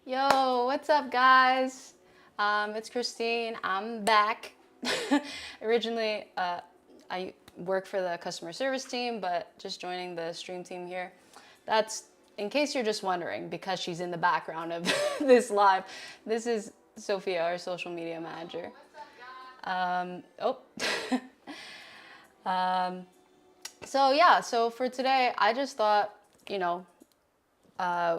Yo, what's up, guys? It's Christine. I'm back. Originally, I work for the customer service team, but just joining the stream team here. That's in case you're just wondering, because she's in the background of this live. This is Sophia, our social media manager. Oh, so yeah, so for today, I just thought, you know,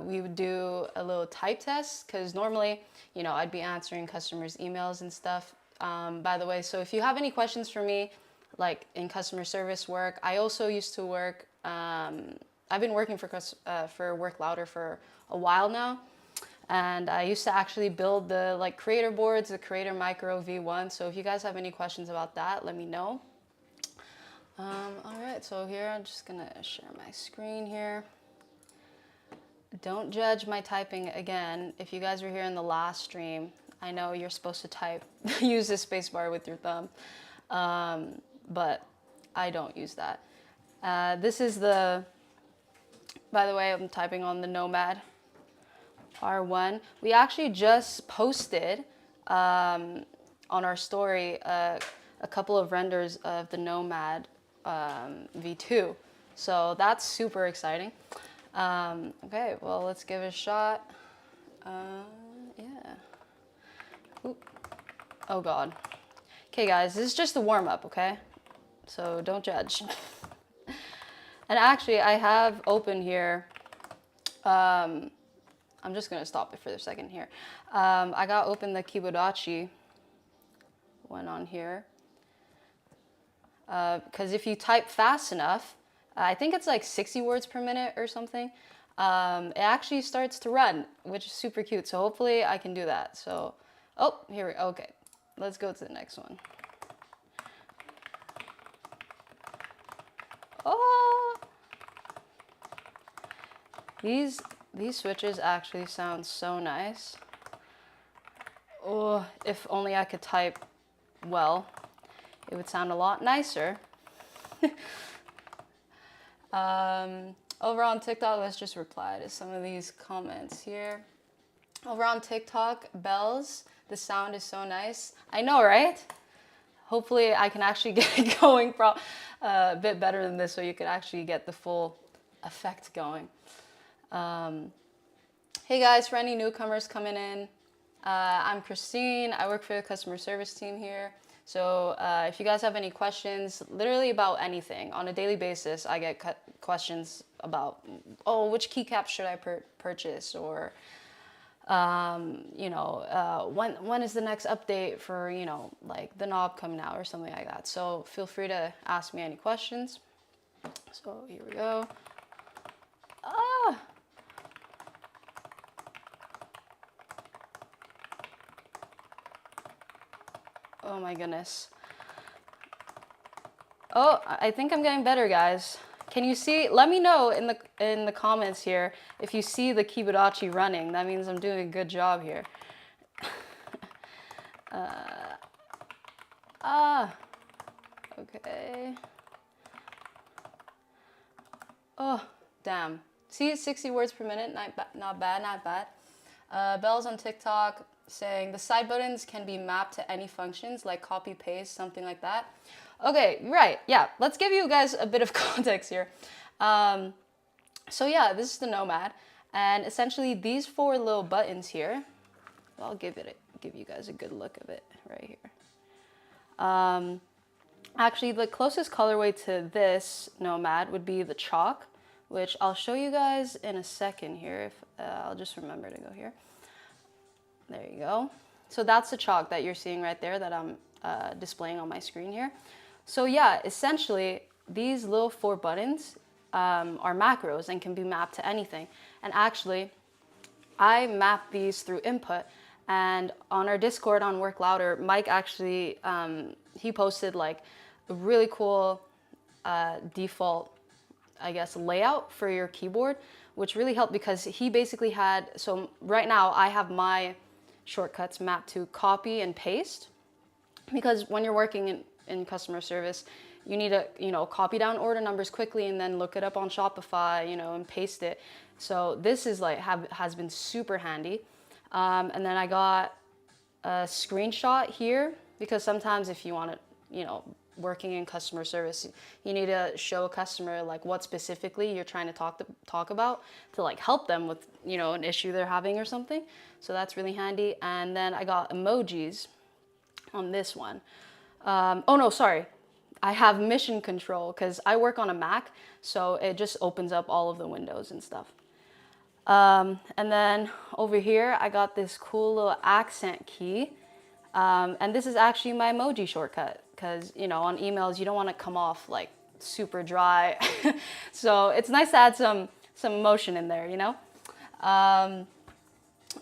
we would do a little type test because normally, I'd be answering customers' emails and stuff. By the way, so if you have any questions for me, like in customer service work, I also used to work. I've been working for Work Louder for a while now, and I used to actually build the creator boards, the Creator Micro V1. So if you guys have any questions about that, let me know. All right, so here I'm just gonna share my screen here. Don't judge my typing again. If you guys were here in the last stream, I know you're supposed to type, use the spacebar with your thumb, but I don't use that. This is by the way, I'm typing on the Nomad R1. We actually just posted on our story a couple of renders of the Nomad V2. So that's super exciting. Okay, well, let's give it a shot. Yeah. Oop. Oh, God. Okay, guys, this is just a warm-up, okay? So don't judge. And actually, I have open here, I'm just going to stop it for a second here. I got open the Kibodachi one on here. Because if you type fast enough, I think it's like 60 words per minute or something. It actually starts to run, which is super cute. So hopefully I can do that. So, oh, here we go. Okay, let's go to the next one. Oh, these switches actually sound so nice. Oh, if only I could type well, it would sound a lot nicer. Over on TikTok, let's just reply to some of these comments here. Over on TikTok, Bells, the sound is so nice. I know, right? Hopefully I can actually get it going a bit better than this so you can actually get the full effect going. Hey guys, for any newcomers coming in, I'm Christine. I work for the customer service team here. So if you guys have any questions, literally about anything, on a daily basis, I get questions about, oh, which keycap should I purchase? Or, when is the next update for, like the knob coming out or something like that. So feel free to ask me any questions. So here we go. Ah! Oh my goodness. Oh, I think I'm getting better, guys. Can you see? Let me know in the comments here if you see the Kibodachi running. That means I'm doing a good job here. Okay. Oh, damn. See, 60 words per minute. Not bad, not bad. Bells on TikTok saying the side buttons can be mapped to any functions like copy paste, something like that. Okay, right. Yeah, let's give you guys a bit of context here. So yeah, this is the Nomad, and essentially these four little buttons here. I'll give you guys a good look of it right here. Actually, the closest colorway to this Nomad would be the chalk, which I'll show you guys in a second here. If I'll just remember to go here. There you go. So that's the chalk that you're seeing right there that I'm displaying on my screen here. So yeah, essentially these little four buttons are macros and can be mapped to anything. And actually, I map these through input. And on our Discord on Work Louder, Mike actually, he posted like a really cool default, I guess, layout for your keyboard, which really helped because he basically had, so right now I have my shortcuts mapped to copy and paste, because when you're working in customer service, you need to, copy down order numbers quickly and then look it up on Shopify, and paste it. So this is has been super handy. And then I got a screenshot here because sometimes if you want to, working in customer service, you need to show a customer like what specifically you're trying to talk about to like help them with, an issue they're having or something. So that's really handy. And then I got emojis on this one. Oh no, sorry. I have mission control because I work on a Mac, so it just opens up all of the windows and stuff. And then over here, I got this cool little accent key. And this is actually my emoji shortcut because, on emails, you don't want to come off like super dry. So it's nice to add some emotion in there,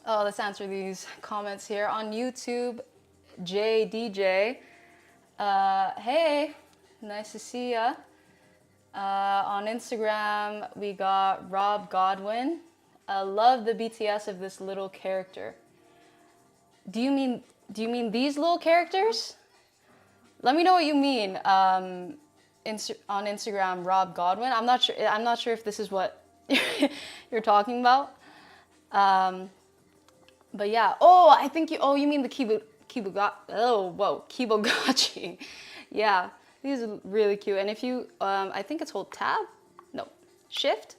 Oh, let's answer these comments here. On YouTube, JDJ, hey, nice to see ya. On Instagram, we got Rob Godwin. Love the BTS of this little character. Do you mean these little characters? Let me know what you mean. On Instagram, Rob Godwin. I'm not sure if this is what you're talking about. But yeah. Oh, I think you mean the Kibogotchi. Yeah, these are really cute. And if you, I think it's hold tab. No, shift.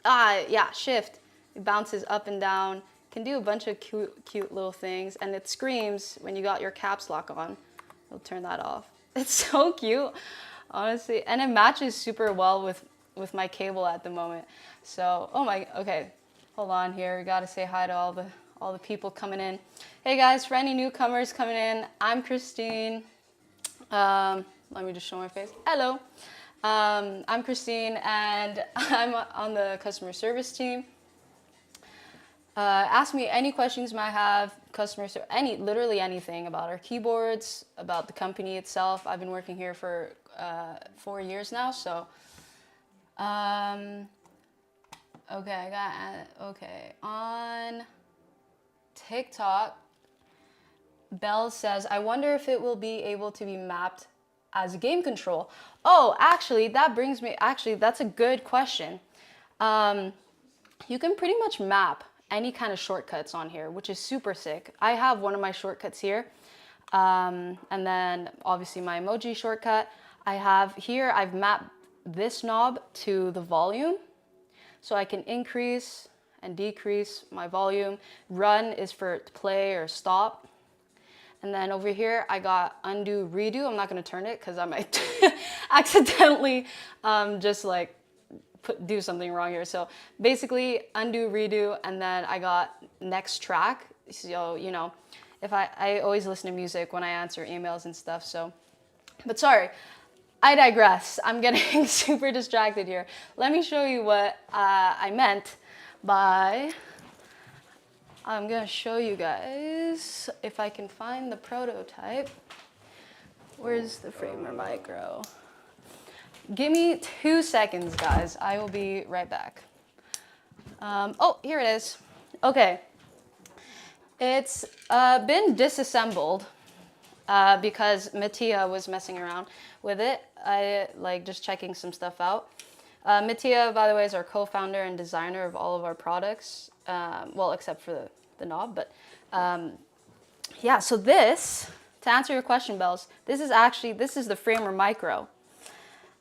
Yeah, shift. It bounces up and down. Can do a bunch of cute little things, and it screams when you got your caps lock on. I'll turn that off. It's so cute, honestly, and it matches super well with my cable at the moment. So, okay, hold on here. We gotta say hi to all the people coming in. Hey guys, for any newcomers coming in, I'm Christine. Let me just show my face. Hello, I'm Christine, and I'm on the customer service team. Ask me any questions you might have, literally anything about our keyboards, about the company itself. I've been working here for 4 years now, so. Okay, on TikTok, Belle says, I wonder if it will be able to be mapped as a game control. Oh, actually, that's a good question. You can pretty much map any kind of shortcuts on here, which is super sick. I have one of my shortcuts here. And then obviously my emoji shortcut. I've mapped this knob to the volume. So I can increase and decrease my volume. Run is for play or stop. And then over here, I got undo, redo. I'm not gonna turn it because I might accidentally just like do something wrong here. So basically undo, redo, and then I got next track. So, if I always listen to music when I answer emails and stuff. So, but sorry, I digress. I'm getting super distracted here. Let me show you what I meant by, I'm gonna show you guys if I can find the prototype. Where's the Framer Micro? Give me 2 seconds, guys. I will be right back. Oh, here it is. Okay. It's been disassembled because Mattia was messing around with it. I just checking some stuff out. Mattia, by the way, is our co-founder and designer of all of our products. Well, except for the knob, but yeah. So this, to answer your question, Bells, this is the Framer Micro.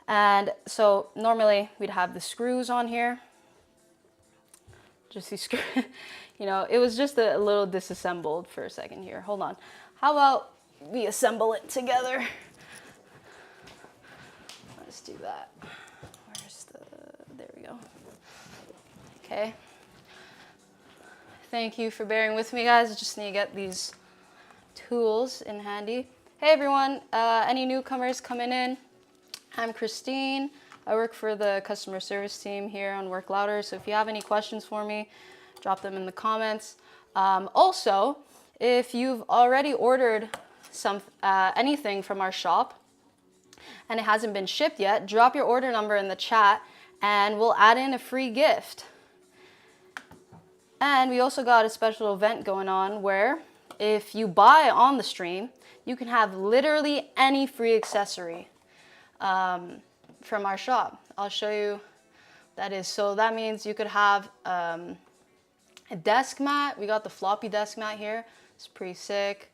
And so normally we'd have the screws on here. Just these screws, it was just a little disassembled for a second here. Hold on. How about we assemble it together? Let's do that. There we go. Okay. Thank you for bearing with me, guys. I just need to get these tools in handy. Hey everyone, any newcomers coming in? I'm Christine. I work for the customer service team here on Work Louder. So if you have any questions for me, drop them in the comments. Also, if you've already ordered anything from our shop and it hasn't been shipped yet, drop your order number in the chat and we'll add in a free gift. And we also got a special event going on where if you buy on the stream, you can have literally any free accessory from our shop. I'll show you what that is. So that means you could have A desk mat, we got the floppy desk mat here. It's pretty sick.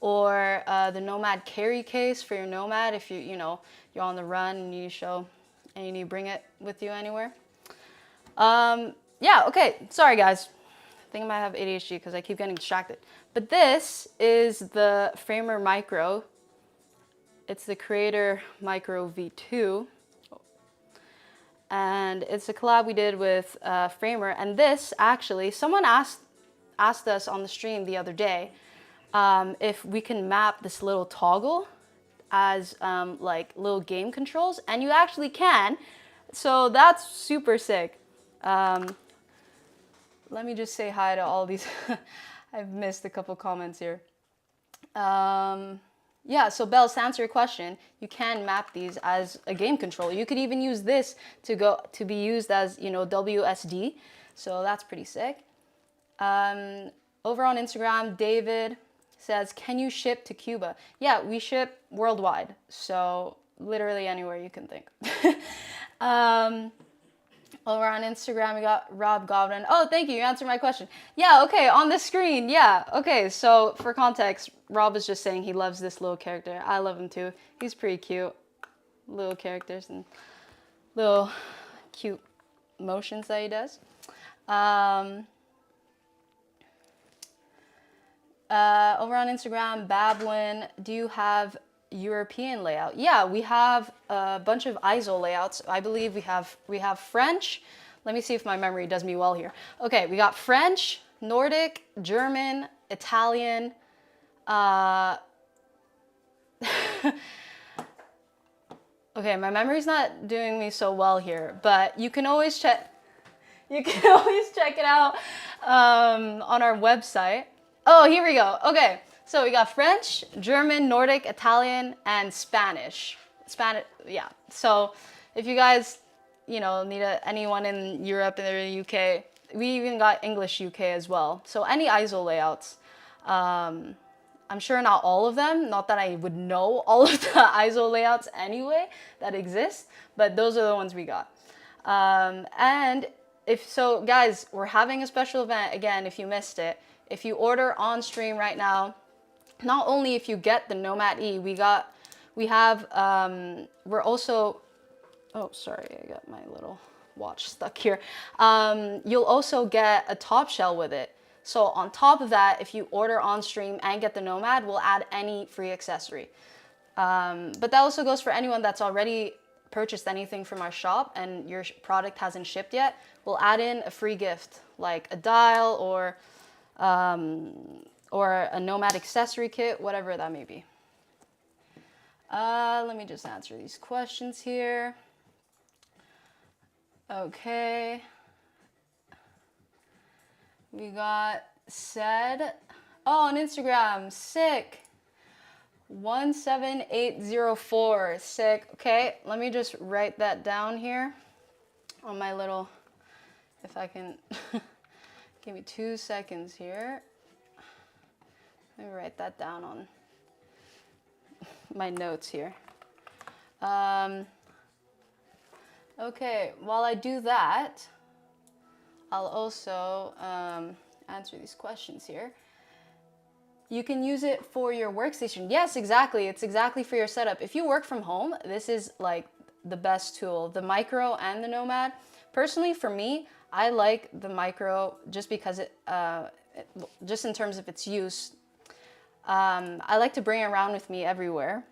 Or the Nomad carry case for your Nomad if you're on the run and you show and you need to bring it with you anywhere. Yeah, okay, sorry guys. I think I might have ADHD because I keep getting distracted. But this is the Framer Micro. It's the Creator Micro V2. And it's a collab we did with Framer. And this, actually, someone asked us on the stream the other day if we can map this little toggle as like little game controls. And you actually can. So that's super sick. Let me just say hi to all these. I've missed a couple comments here. Yeah, so Bells, to answer your question, you can map these as a game controller. You could even use this to be used as, WSD. So that's pretty sick. Over on Instagram, David says, can you ship to Cuba? Yeah, we ship worldwide. So literally anywhere you can think. Over on Instagram, we got Rob Goblin. Oh, thank you. You answered my question. Yeah, okay, on the screen. Yeah, okay. So for context, Rob was just saying he loves this little character. I love him too. He's pretty cute. Little characters and little cute motions that he does. Over on Instagram, Bablin, do you have European layout? Yeah, we have a bunch of ISO layouts. I believe we have French. Let me see if my memory does me well here. Okay, we got French, Nordic, German, Italian. Okay, my memory's not doing me so well here, but you can always check. You can always check it out on our website. Oh, here we go. Okay. So we got French, German, Nordic, Italian, and Spanish. Yeah. So if you guys, need anyone in Europe and the UK, we even got English UK as well. So any ISO layouts. I'm sure not all of them. Not that I would know all of the ISO layouts anyway that exist, but those are the ones we got. And if so, guys, we're having a special event again. If you missed it, if you order on stream right now. Not only if you get the Nomad E, we're also, oh, sorry, I got my little watch stuck here. You'll also get a top shell with it. So on top of that, if you order on stream and get the Nomad, we'll add any free accessory. But that also goes for anyone that's already purchased anything from our shop and your product hasn't shipped yet. We'll add in a free gift, like a dial or a Nomad accessory kit, whatever that may be. Let me just answer these questions here. Okay. We got said, oh, on Instagram, sick. 17804, sick. Okay, let me just write that down here on my little, if I can, give me 2 seconds here. Let me write that down on my notes here. Okay, while I do that, I'll also answer these questions here. You can use it for your workstation. Yes, exactly. It's exactly for your setup. If you work from home, this is like the best tool. The Micro and the Nomad. Personally, for me, I like the Micro just because just in terms of its use. I like to bring it around with me everywhere.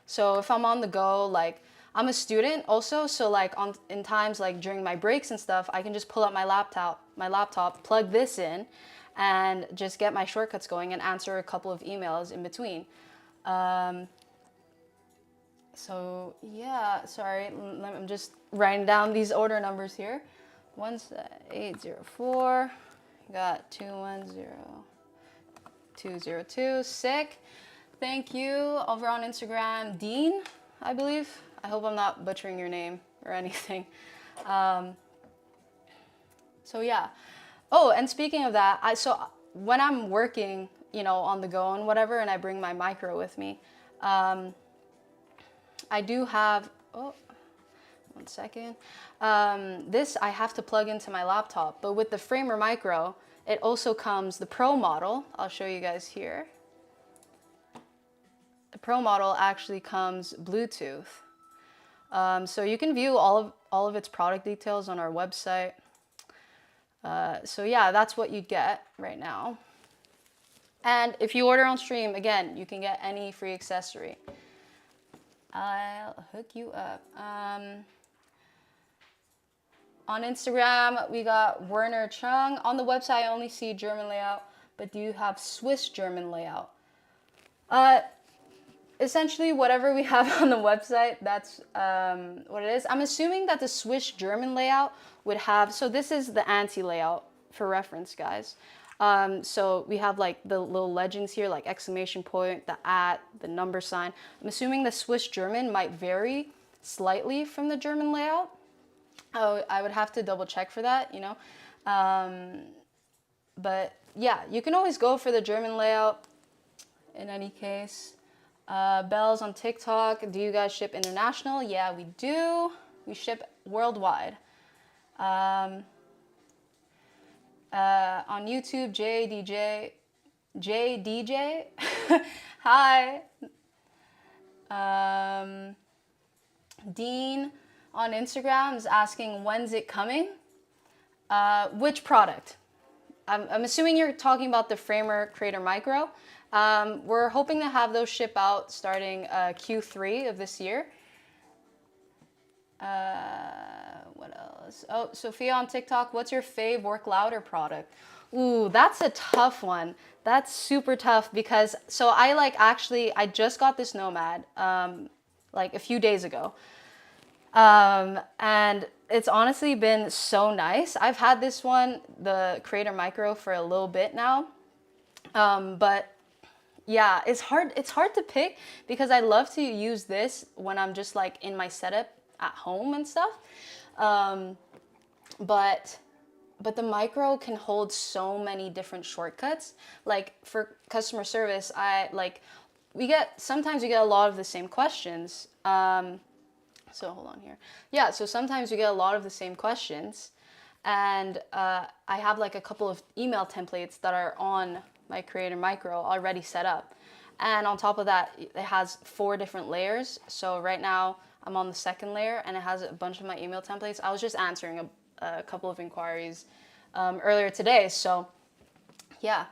So if I'm on the go, like I'm a student also, so like in times like during my breaks and stuff, I can just pull up my laptop, plug this in, and just get my shortcuts going and answer a couple of emails in between. So yeah, sorry, I'm just writing down these order numbers here. 17804, got 210202, sick. Thank you. Over on Instagram, Dean, I believe. I hope I'm not butchering your name or anything. So yeah. Oh, and speaking of that, so when I'm working, on the go and whatever, and I bring my Micro with me, I do have, 1 second. This I have to plug into my laptop, but with the Framer Micro, it also comes the Pro model. I'll show you guys here. The Pro model actually comes Bluetooth. So you can view all of its product details on our website. So yeah, that's what you get right now. And if you order on stream, again, you can get any free accessory. I'll hook you up. On Instagram, we got Werner Chung. On the website, I only see German layout, but do you have Swiss German layout? Essentially, whatever we have on the website, that's what it is. I'm assuming that the Swiss German layout would have, so this is the anti layout for reference, guys. So we have like the little legends here, like exclamation point, the @ the number sign. I'm assuming the Swiss German might vary slightly from the German layout. Oh, I would have to double check for that, you know. But yeah, you can always go for the German layout in any case. Bells on TikTok. Do you guys ship international? Yeah, we do. We ship worldwide. On YouTube, JDJ. Hi. Dean on Instagram is asking, when's it coming? Which product? I'm assuming you're talking about the Framer Creator Micro. We're hoping to have those ship out starting Q3 of this year. What else? Oh, Sophia on TikTok, what's your fave Work Louder product? Ooh, that's a tough one. That's super tough because, so I just got this Nomad like a few days ago. And it's honestly been so nice. I've had this one, the Creator Micro, for a little bit now. But yeah, it's hard to pick because I love to use this when I'm just like in my setup at home and stuff. But the Micro can hold so many different shortcuts. Like for customer service, sometimes we get a lot of the same questions. So hold on here. Yeah, so sometimes we get a lot of the same questions, and I have like a couple of email templates that are on my Creator Micro already set up. And on top of that, it has 4 different layers. So right now I'm on the 2nd layer and it has a bunch of my email templates. I was just answering a couple of inquiries earlier today. So yeah,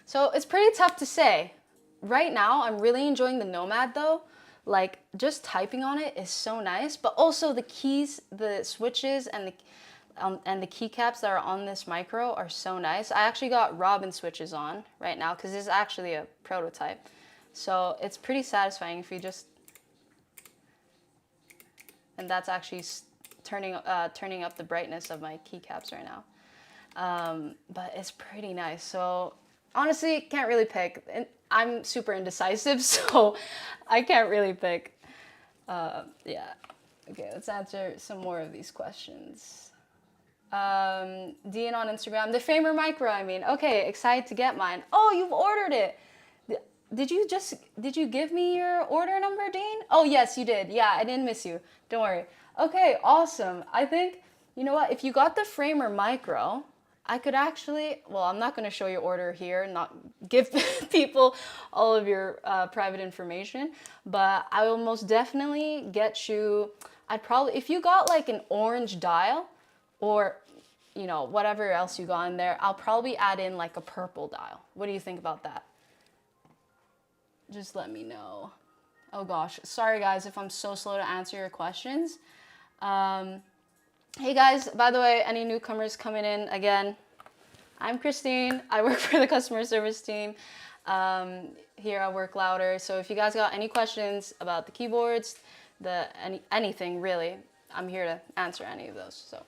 so it's pretty tough to say. Right now, I'm really enjoying the Nomad though. Like just typing on it is so nice, but also the keys, the switches, and the keycaps that are on this Micro are so nice. I actually got Robin switches on right now because this is actually a prototype, so it's pretty satisfying if you just, and that's actually turning up the brightness of my keycaps right now. But it's pretty nice. So honestly, can't really pick. I'm super indecisive, so I can't really pick. Yeah. Okay, let's answer some more of these questions. Dean on Instagram, the Framer Micro, I mean. Okay, excited to get mine. Oh, you've ordered it. Did you give me your order number, Dean? Oh, yes, you did. Yeah, I didn't miss you. Don't worry. Okay, awesome. I think, you know what? If you got the Framer Micro, I could actually, well, I'm not going to show your order here, not give people all of your private information, but I will most definitely get you, if you got like an orange dial or, you know, whatever else you got in there, I'll probably add in like a purple dial. What do you think about that? Just let me know. Oh gosh, sorry guys if I'm so slow to answer your questions. Hey guys, by the way, any newcomers coming in, again, I'm Christine. I work for the customer service team here at Work Louder. So if you guys got any questions about the keyboards, anything really, I'm here to answer any of those. So,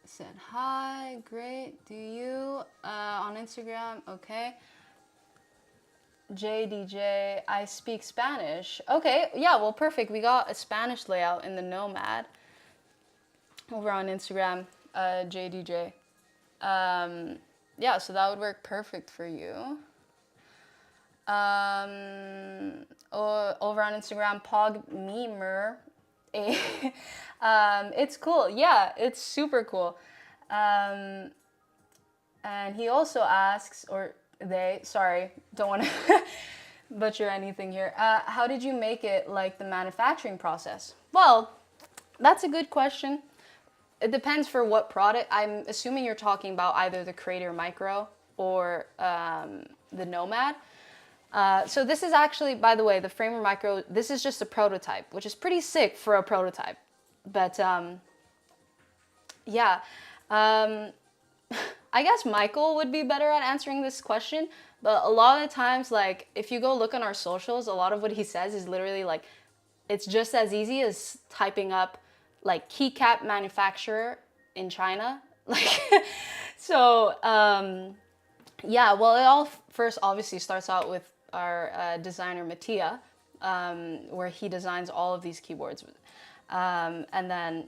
said hi, great. Do you on Instagram? Okay. JDJ, I speak Spanish. Okay, yeah, well, perfect. We got a Spanish layout in the Nomad over on Instagram, JDJ. Yeah, so that would work perfect for you. Over on Instagram, Pogmemer. It's cool. Yeah, it's super cool. And he also asks, or they, sorry, don't want to butcher anything here. How did you make it like the manufacturing process? Well, that's a good question. It depends for what product. I'm assuming you're talking about either the Creator Micro or the Nomad. So this is actually, by the way, the Framer Micro, this is just a prototype, which is pretty sick for a prototype. But yeah, I guess Michael would be better at answering this question. But a lot of the times, like, if you go look on our socials, a lot of what he says is literally like, it's just as easy as typing up like keycap manufacturer in China. Like, so yeah, well, it all first obviously starts out with our designer Mattia, where he designs all of these keyboards. And then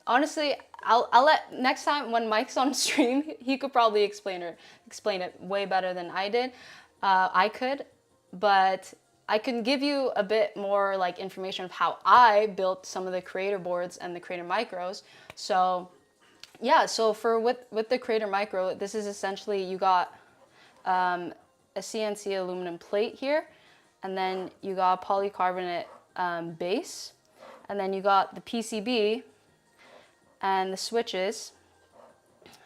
honestly, I'll let next time when Mike's on stream, he could probably explain it way better than I did. I could, but I can give you a bit more like information of how I built some of the Creator boards and the Creator Micros. So yeah, so for with the Creator Micro, this is essentially you got a CNC aluminum plate here, and then you got a polycarbonate base, and then you got the PCB and the switches,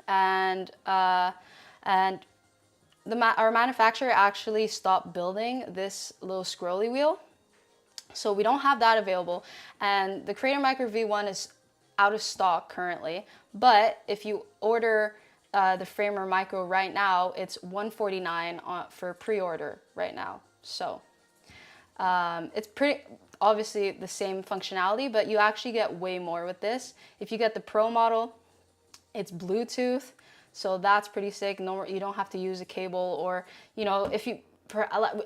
and our manufacturer actually stopped building this little scrolly wheel, so we don't have that available. And the Creator Micro V1 is out of stock currently, but if you order the Framer Micro right now, it's $149 for pre-order right now. So it's pretty obviously the same functionality, but you actually get way more with this. If you get the Pro model, it's Bluetooth, so that's pretty sick. No, you don't have to use a cable, or you know, if you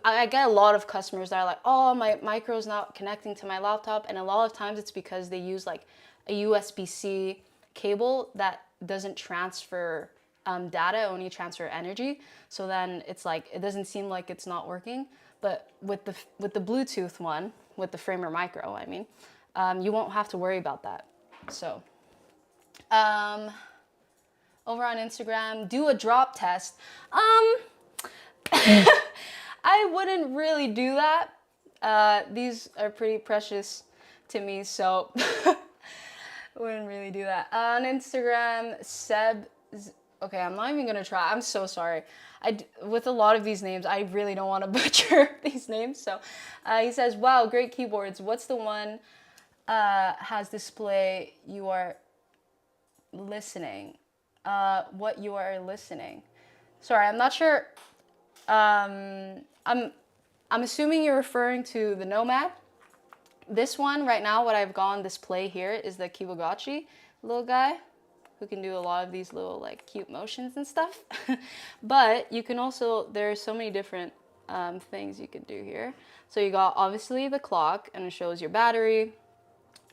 I get a lot of customers that are like, oh, my micro's not connecting to my laptop, and a lot of times it's because they use like a USB-C cable that doesn't transfer data, only transfer energy. So then it's like, it doesn't seem like it's not working. But with the Bluetooth one, with the Framer Micro, I mean, you won't have to worry about that. So over on Instagram, do a drop test. I wouldn't really do that. These are pretty precious to me, so I wouldn't really do that. On Instagram, Seb, okay, I'm not even gonna try. I'm so sorry. With a lot of these names, I really don't want to butcher these names. So he says, wow, great keyboards. What's the one has display you are listening? What you are listening? Sorry, I'm not sure. I'm assuming you're referring to the Nomad. This one right now, what I've got on display here is the Kibagachi little guy, who can do a lot of these little like cute motions and stuff. But you can also, there are so many different things you can do here. So you got obviously the clock, and it shows your battery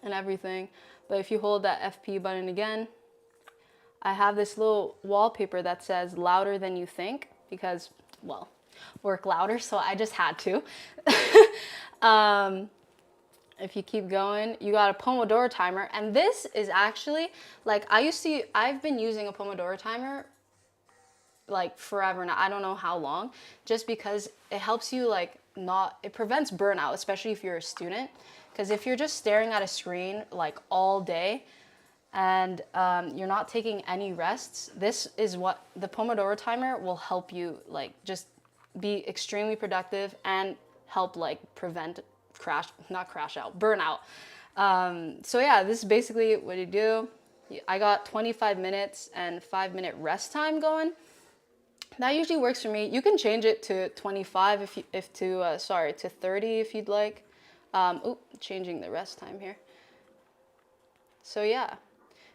and everything. But if you hold that FP button again, I have this little wallpaper that says louder than you think, because, well, work louder, so I just had to. If you keep going, you got a Pomodoro timer, and this is actually, like, I've been using a Pomodoro timer like forever now. I don't know how long, just because it helps you like it prevents burnout, especially if you're a student. Because if you're just staring at a screen like all day, and you're not taking any rests, this is what the Pomodoro timer will help you, like, just be extremely productive and help like prevent burnout. So yeah, this is basically what you do. I got 25 minutes and 5-minute rest time going. That usually works for me. You can change it to 25 to 30 if you'd like. Changing the rest time here. So yeah,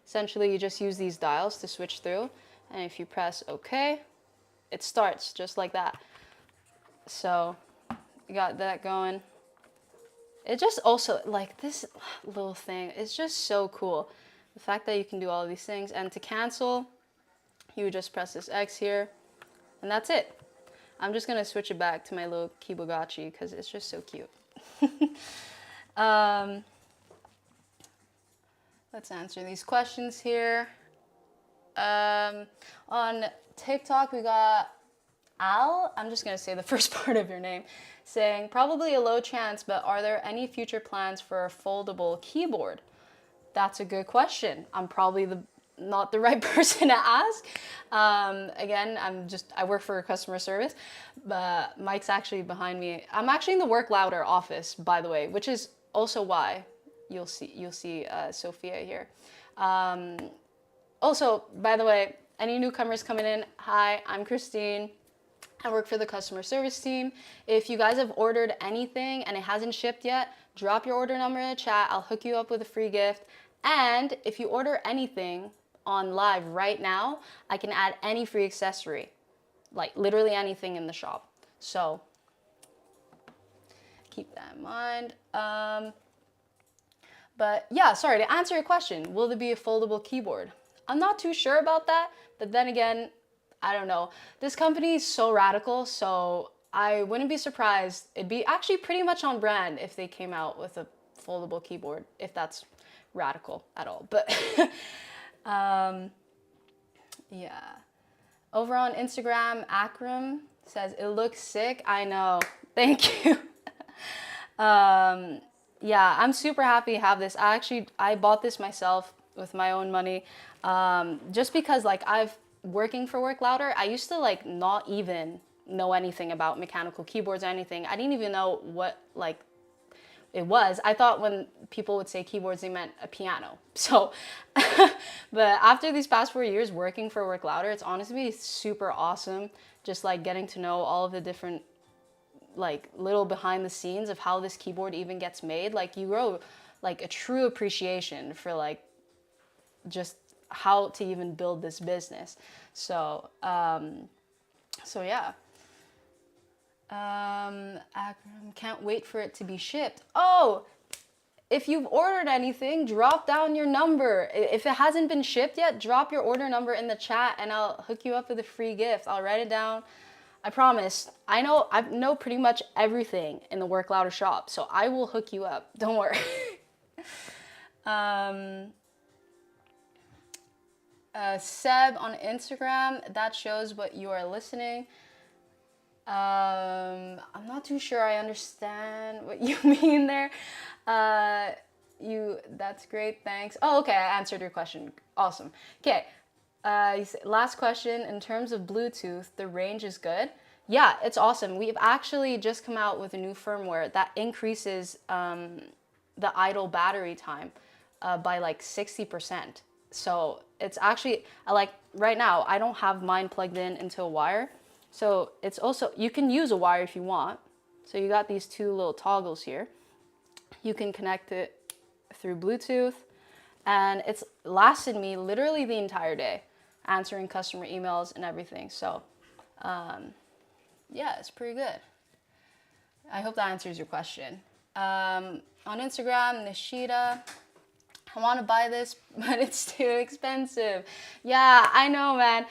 essentially you just use these dials to switch through, and if you press OK, it starts just like that. So you got that going. It just also, like, this little thing, it's just so cool. The fact that you can do all of these things, and to cancel, you just press this X here, and that's it. I'm just gonna switch it back to my little Kibagachi because it's just so cute. um, let's answer these questions here. On TikTok, we got Al, I'm just gonna say the first part of your name, saying probably a low chance, but are there any future plans for a foldable keyboard? That's a good question. I'm probably not the right person to ask. Again, I work for customer service, but Mike's actually behind me. I'm actually in the Work Louder office, by the way, which is also why you'll see Sophia here. Also, by the way, any newcomers coming in, hi, I'm Christine. I work for the customer service team. If you guys have ordered anything and it hasn't shipped yet, drop your order number in the chat. I'll hook you up with a free gift. And if you order anything on live right now, I can add any free accessory, like literally anything in the shop. So keep that in mind. But yeah, sorry, to answer your question, will there be a foldable keyboard? I'm not too sure about that, but then again, I don't know. This company is so radical, so I wouldn't be surprised. It'd be actually pretty much on brand if they came out with a foldable keyboard, if that's radical at all. But yeah. Over on Instagram, Akram says, it looks sick. I know. Thank you. Yeah, I'm super happy to have this. I bought this myself with my own money. Just because like working for Work Louder, I used to like not even know anything about mechanical keyboards or anything. I didn't even know what like it was. I thought when people would say keyboards, they meant a piano. So, but after these past 4 years working for Work Louder, it's honestly super awesome. Just like getting to know all of the different like little behind the scenes of how this keyboard even gets made. Like you grow like a true appreciation for like just how to even build this business. So, so yeah. Akram, can't wait for it to be shipped. Oh, if you've ordered anything, drop down your number. If it hasn't been shipped yet, drop your order number in the chat and I'll hook you up with a free gift. I'll write it down. I promise. I know pretty much everything in the Work Louder shop, so I will hook you up. Don't worry. Seb on Instagram, that shows what you are listening. I'm not too sure I understand what you mean there. That's great, thanks. Oh, okay, I answered your question. Awesome. Okay, last question, in terms of Bluetooth, the range is good? Yeah, it's awesome. We've actually just come out with a new firmware that increases the idle battery time by like 60%. So it's actually, like right now, I don't have mine plugged in into a wire. So it's also, you can use a wire if you want. So you got these two little toggles here. You can connect it through Bluetooth, and it's lasted me literally the entire day, answering customer emails and everything. So yeah, it's pretty good. I hope that answers your question. On Instagram, Nishida, I want to buy this, but it's too expensive. Yeah, I know, man.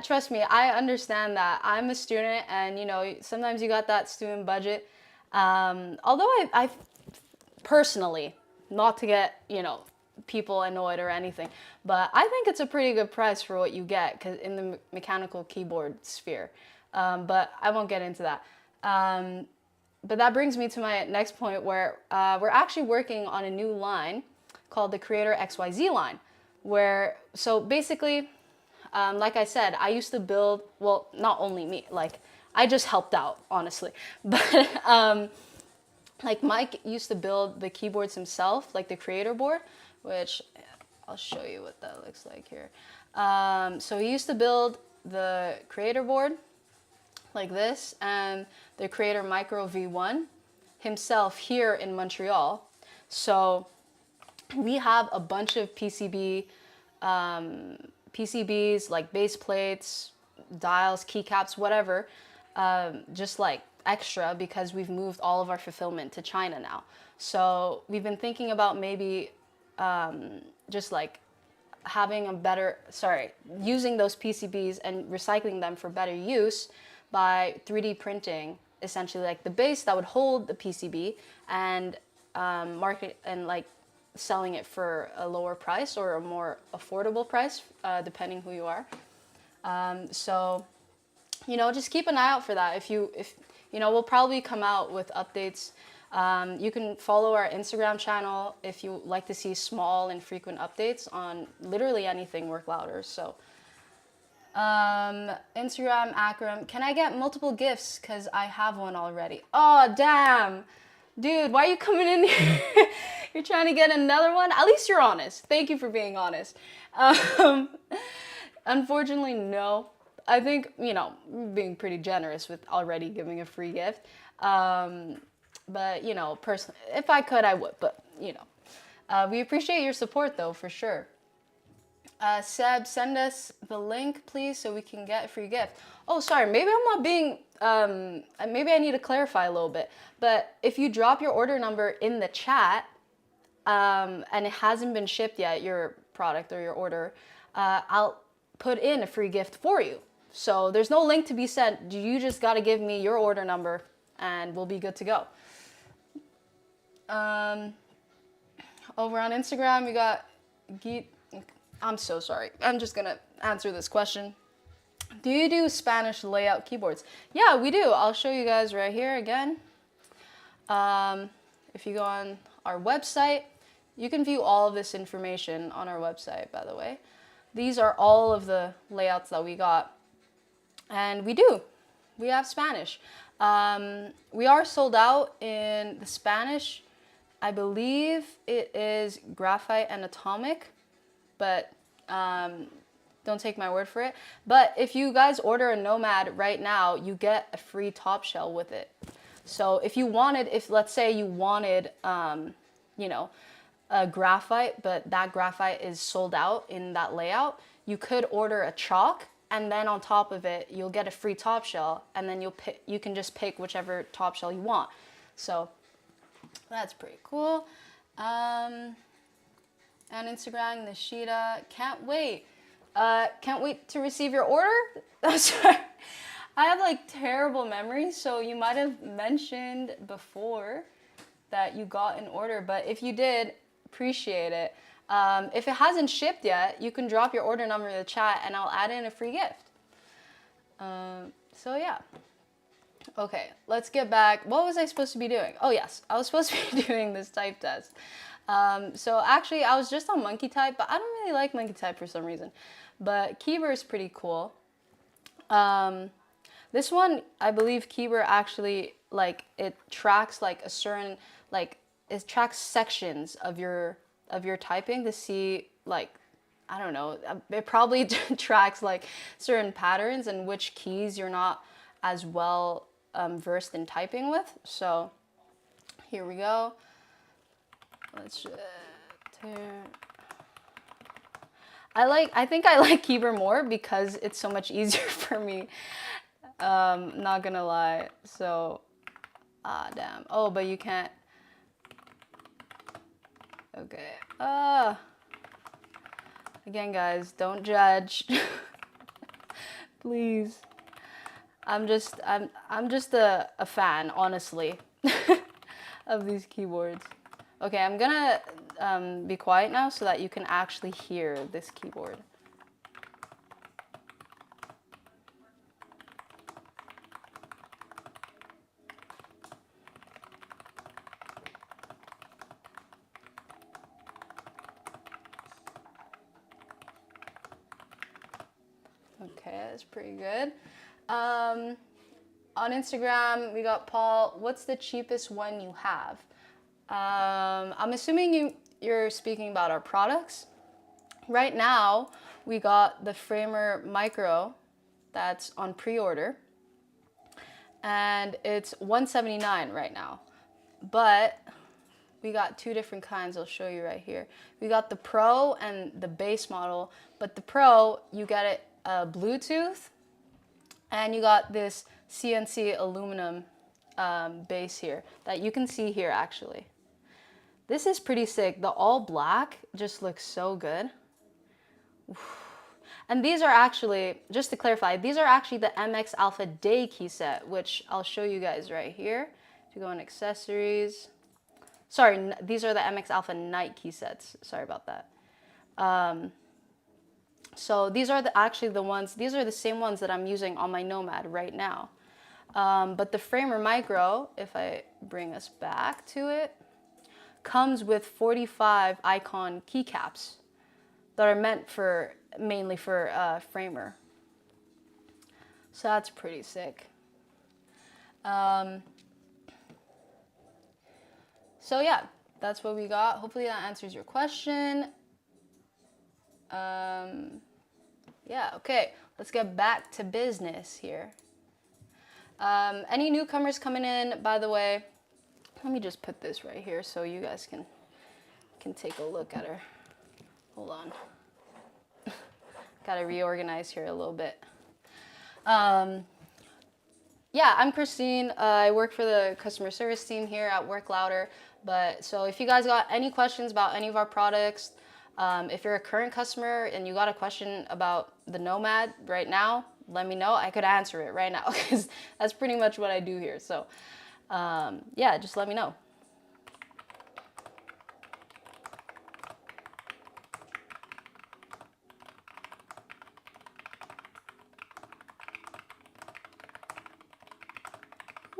Trust me, I understand that. I'm a student, and you know, sometimes you got that student budget. Although I personally, not to get, you know, people annoyed or anything, but I think it's a pretty good price for what you get, cause in the mechanical keyboard sphere. But I won't get into that. But that brings me to my next point, where we're actually working on a new line called the Creator XYZ line, so basically, like I said, I used to build, well, not only me, like I just helped out, honestly, but like Mike used to build the keyboards himself, like the Creator board, which I'll show you what that looks like here. So he used to build the Creator board like this, and the Creator Micro V1 himself here in Montreal. So we have a bunch of PCBs, like base plates, dials, keycaps, whatever, just like extra, because we've moved all of our fulfillment to China now. So we've been thinking about maybe just like having using those PCBs and recycling them for better use, by 3D printing essentially like the base that would hold the PCB and market and like selling it for a lower price or a more affordable price, depending who you are. So, you know, just keep an eye out for that. If you know, we'll probably come out with updates. You can follow our Instagram channel if you like to see small and frequent updates on literally anything Work Louder. So, Instagram, Akram, can I get multiple gifts? Because I have one already. Oh, damn. Dude, why are you coming in here? You're trying to get another one? At least you're honest. Thank you for being honest. Unfortunately, no. I think, you know, being pretty generous with already giving a free gift. But, you know, personally, if I could, I would. But, you know, we appreciate your support, though, for sure. Seb, send us the link, please, so we can get a free gift. Oh, sorry, maybe I'm not being, maybe I need to clarify a little bit. But if you drop your order number in the chat, and it hasn't been shipped yet, your product or your order, I'll put in a free gift for you. So there's no link to be sent. You just got to give me your order number and we'll be good to go. Over on Instagram, we got Geet. I'm so sorry. I'm just going to answer this question. Do you do Spanish layout keyboards? Yeah, we do. I'll show you guys right here again. If you go on our website, you can view all of this information on our website, by the way. These are all of the layouts that we got. And we do. We have Spanish. We are sold out in the Spanish. I believe it is graphite and atomic, but don't take my word for it. But if you guys order a Nomad right now, you get a free top shell with it. So if you wanted, if let's say you wanted, you know, a graphite, but that graphite is sold out in that layout, you could order a chalk, and then on top of it, you'll get a free top shell, and then you can just pick whichever top shell you want. So that's pretty cool. On Instagram, Nishida, can't wait. Can't wait to receive your order. Sorry. I have like terrible memory, so you might have mentioned before that you got an order, but if you did, appreciate it. If it hasn't shipped yet, you can drop your order number in the chat and I'll add in a free gift. So yeah. Okay, let's get back. What was I supposed to be doing? Oh yes, I was supposed to be doing this type test. So actually I was just on Monkey Type, but I don't really like Monkey Type for some reason. But Keeper is pretty cool. This one, I believe Keeper actually, like, it tracks like a certain, like, it tracks sections of your typing to see, like, I don't know, it probably tracks like certain patterns and which keys you're not as well versed in typing with. So here we go. Let's just I think I like Keeper more because it's so much easier for me. Not gonna lie. So, damn. Oh, but you can't. Okay. Again, guys, don't judge. Please. I'm just a fan, honestly, of these keyboards. Okay, I'm gonna be quiet now so that you can actually hear this keyboard. Okay, that's pretty good. On Instagram, we got Paul. What's the cheapest one you have? I'm assuming you're speaking about our products. Right now, we got the Framer Micro that's on pre-order. And it's $179 right now. But we got two different kinds. I'll show you right here. We got the Pro and the base model. But the Pro, you get it Bluetooth. And you got this CNC aluminum base here that you can see here actually. This is pretty sick. The all black just looks so good. And these are actually, just to clarify, these are actually the MX Alpha Day key set, which I'll show you guys right here. If you go on accessories, sorry, these are the MX Alpha Night key sets. Sorry about that. So these are actually the ones, these are the same ones that I'm using on my Nomad right now. But the Framer Micro, if I bring us back to it, comes with 45 icon keycaps that are meant for, mainly for Framer. So that's pretty sick. So yeah, that's what we got. Hopefully that answers your question. Yeah, okay, let's get back to business here. Any newcomers coming in, by the way, let me just put this right here so you guys can take a look at her. Hold on. Gotta reorganize here a little bit. Yeah, I'm Christine. I work for the customer service team here at Work Louder. But so if you guys got any questions about any of our products, if you're a current customer and you got a question about the Nomad right now, let me know. I could answer it right now because that's pretty much what I do here. So yeah, just let me know.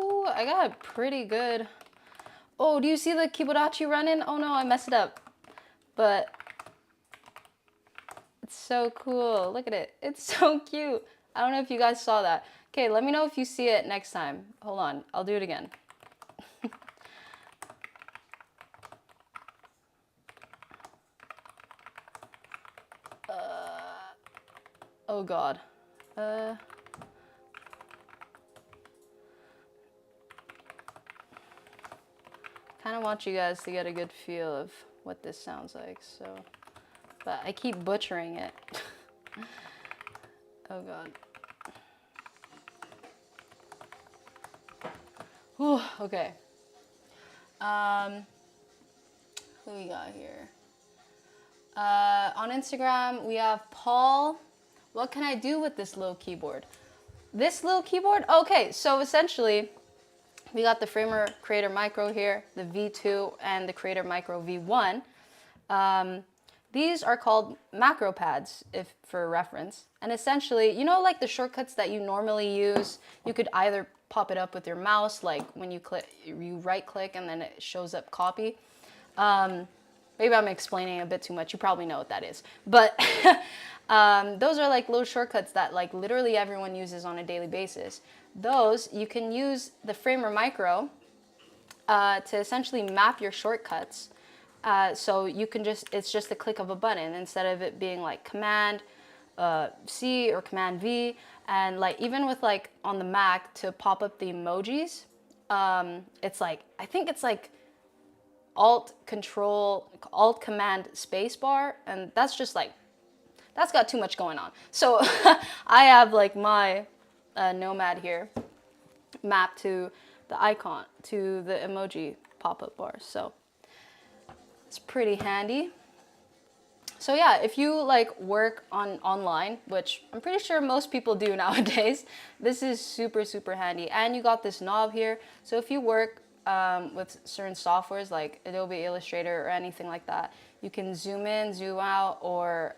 Ooh, I got a pretty good. Oh, do you see the Kibodachi running? Oh no, I messed it up. But it's so cool. Look at it. It's so cute. I don't know if you guys saw that. Okay, let me know if you see it next time. Hold on, I'll do it again. Oh God. Kind of want you guys to get a good feel of what this sounds like, so. But I keep butchering it. Oh God. Whew, okay. Who we got here? On Instagram, we have Paul. What can I do with this little keyboard? This little keyboard? Okay, so essentially, we got the Framer Creator Micro here, the V2 and the Creator Micro V1. These are called macro pads, if for reference. And essentially, you know, like the shortcuts that you normally use, you could either pop it up with your mouse, like when you click, you right click and then it shows up copy. Maybe I'm explaining a bit too much. You probably know what that is. But those are like little shortcuts that like literally everyone uses on a daily basis. Those, you can use the Framer Micro to essentially map your shortcuts. So you can just, it's just the click of a button instead of it being like Command C or Command V. And like even with like on the Mac to pop up the emojis, it's like, I think it's like Alt Command Spacebar, and that's just like, that's got too much going on. So I have like my Nomad here mapped to the icon, to the emoji pop-up bar. So it's pretty handy. So yeah, if you like work online, which I'm pretty sure most people do nowadays, this is super, super handy. And you got this knob here. So if you work with certain softwares like Adobe Illustrator or anything like that, you can zoom in, zoom out, or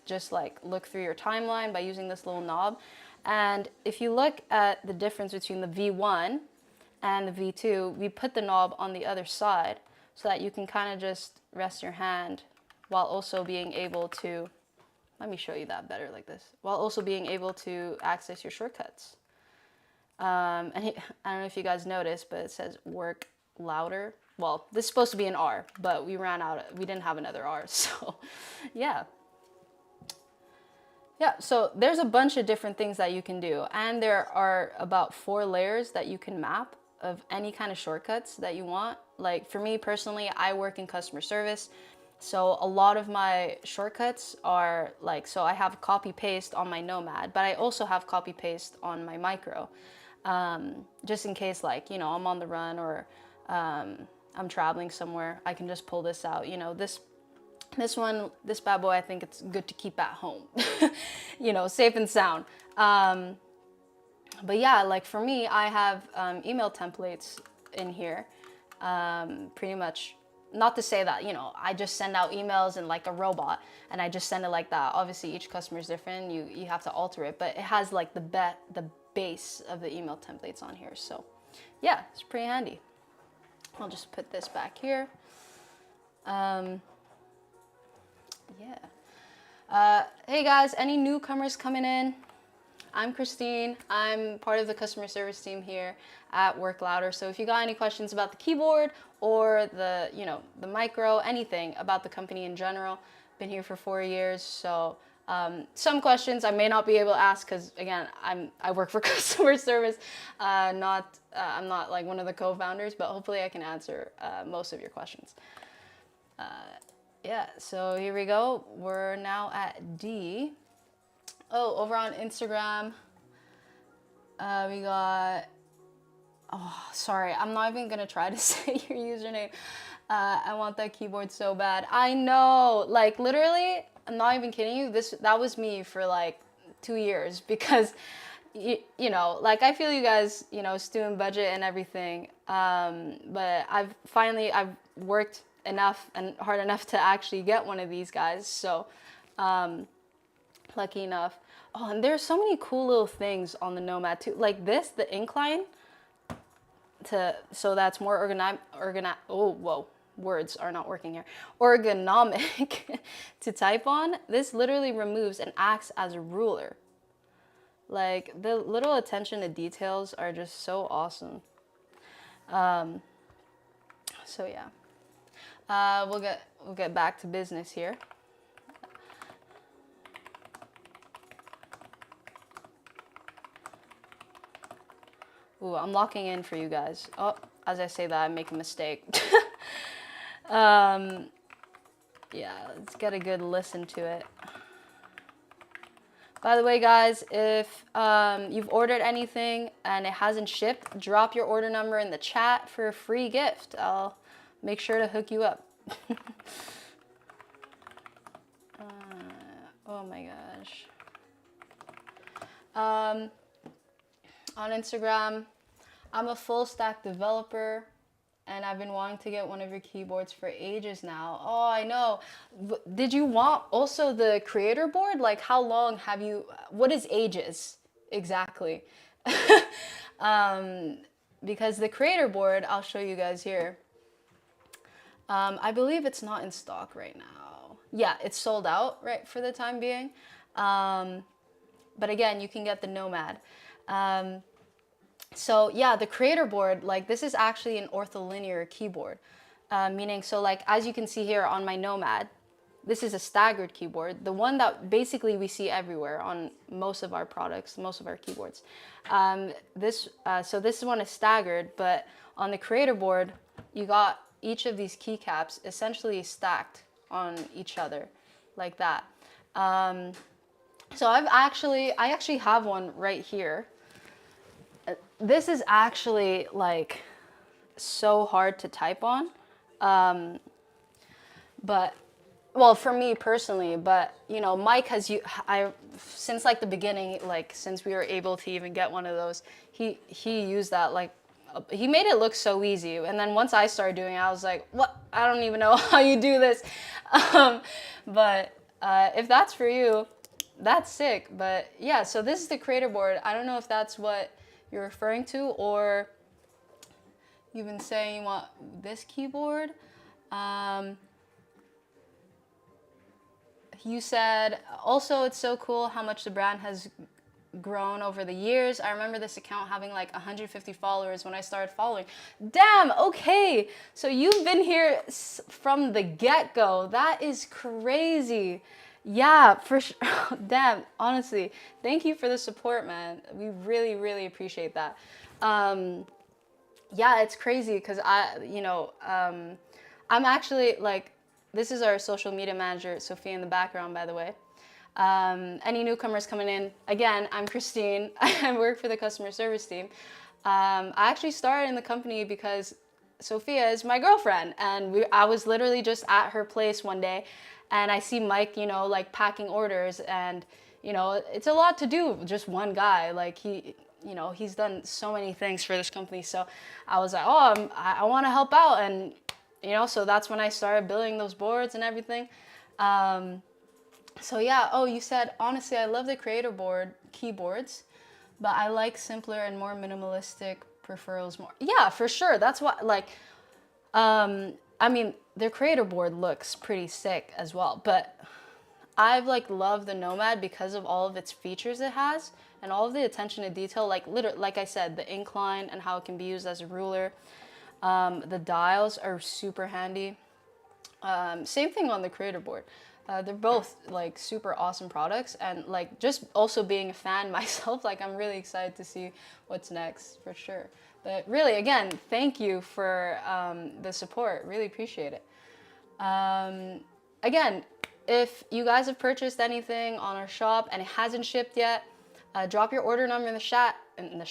just like look through your timeline by using this little knob. And if you look at the difference between the V1 and the V2, we put the knob on the other side so that you can kind of just rest your hand while also being able to, let me show you that better like this, while also being able to access your shortcuts. And I don't know if you guys noticed, but it says Work Louder. Well, this is supposed to be an R, but we ran out, we didn't have another R, so yeah. Yeah, so there's a bunch of different things that you can do, and there are about 4 layers that you can map of any kind of shortcuts that you want. Like for me personally, I work in customer service, so a lot of my shortcuts are like, so I have copy paste on my Nomad, but I also have copy paste on my Micro, just in case, like, you know, I'm on the run or I'm traveling somewhere, I can just pull this out. You know, this This bad boy, I think it's good to keep at home, safe and sound. But yeah, like for me, I have email templates in here, pretty much. Not to say that, I just send out emails and like a robot and I just send it like that. Obviously, each customer is different. You have to alter it, but it has like the base of the email templates on here. So yeah, it's pretty handy. I'll just put this back here. Hey guys, any newcomers coming in? I'm Christine. I'm part of the customer service team here at Work Louder. So if you got any questions about the keyboard or the micro, anything about the company in general, been here for 4 years. So some questions I may not be able to ask because again, I work for customer service. I'm not like one of the co-founders, but hopefully I can answer most of your questions. Yeah, so here we go. We're now at D. Oh, over on Instagram, we got, sorry, I'm not even gonna try to say your username. I want that keyboard so bad. I know, like literally, I'm not even kidding you. That was me for like 2 years because, like I feel you guys, student budget and everything. But I've worked enough and hard enough to actually get one of these guys. So, lucky enough. Oh, and there's so many cool little things on the Nomad too. Like this, the incline so that's more words are not working here. Ergonomic to type on. This literally removes and acts as a ruler. Like the little attention to details are just so awesome. So yeah. We'll get back to business here. Ooh, I'm locking in for you guys. Oh, as I say that, I make a mistake. Yeah, let's get a good listen to it. By the way, guys, if you've ordered anything and it hasn't shipped, drop your order number in the chat for a free gift. I'll make sure to hook you up. Oh my gosh. On Instagram, I'm a full stack developer and I've been wanting to get one of your keyboards for ages now. Oh, I know. Did you want also the creator board? Like how long have you, what is ages exactly? Because the creator board, I'll show you guys here. I believe it's not in stock right now. Yeah, it's sold out right for the time being. But again, you can get the Nomad. So yeah, the creator board, like this is actually an ortholinear keyboard, meaning so like as you can see here on my Nomad, this is a staggered keyboard, the one that basically we see everywhere on most of our products, most of our keyboards. So this one is staggered, but on the creator board, you got each of these keycaps essentially stacked on each other like that. So I actually have one right here. This is actually like so hard to type on, but well for me personally, but Mike has since like the beginning, like since we were able to even get one of those, he used that, like he made it look so easy, and then once I started doing it, I was like, what, I don't even know how you do this. But if that's for you, that's sick. But yeah, so this is the creator board. I don't know if that's what you're referring to, or you've been saying you want this keyboard. You said also it's so cool how much the brand has grown over the years. I remember this account having like 150 followers when I started following. Damn, okay. So you've been here from the get-go. That is crazy. Yeah, for sure. Damn, honestly, thank you for the support, man. We really, really appreciate that. Yeah, it's crazy because I'm actually like, this is our social media manager, Sophia, in the background, by the way. Any newcomers coming in, again, I'm Christine. I work for the customer service team. I actually started in the company because Sophia is my girlfriend, and I was literally just at her place one day, and I see Mike, you know, like packing orders, and you know, it's a lot to do, just one guy. Like you know, he's done so many things for this company. So I was like, oh, I want to help out. And, you know, so that's when I started building those boards and everything. So yeah, oh, you said, honestly, I love the creator board keyboards, but I like simpler and more minimalistic peripherals more. Yeah, for sure. That's what, like, I mean, their creator board looks pretty sick as well, but I've like loved the Nomad because of all of its features it has and all of the attention to detail. Like literally, like I said, the incline and how it can be used as a ruler. The dials are super handy. Same thing on the creator board. They're both like super awesome products, and like just also being a fan myself, like I'm really excited to see what's next for sure. But really, again, thank you for the support. Really appreciate it. Again, if you guys have purchased anything on our shop and it hasn't shipped yet, drop your order number in the chat, and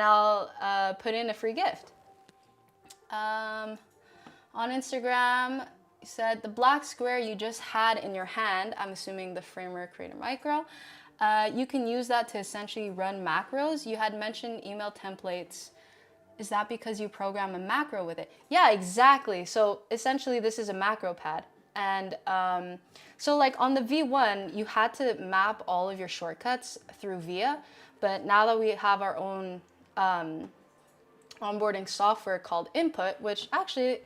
I'll put in a free gift. On Instagram, you said the black square you just had in your hand, I'm assuming the Framework Creator Micro, you can use that to essentially run macros. You had mentioned email templates. Is that because you program a macro with it? Yeah, exactly. So essentially this is a macro pad. And so like on the V1, you had to map all of your shortcuts through VIA. But now that we have our own onboarding software called Input, which actually,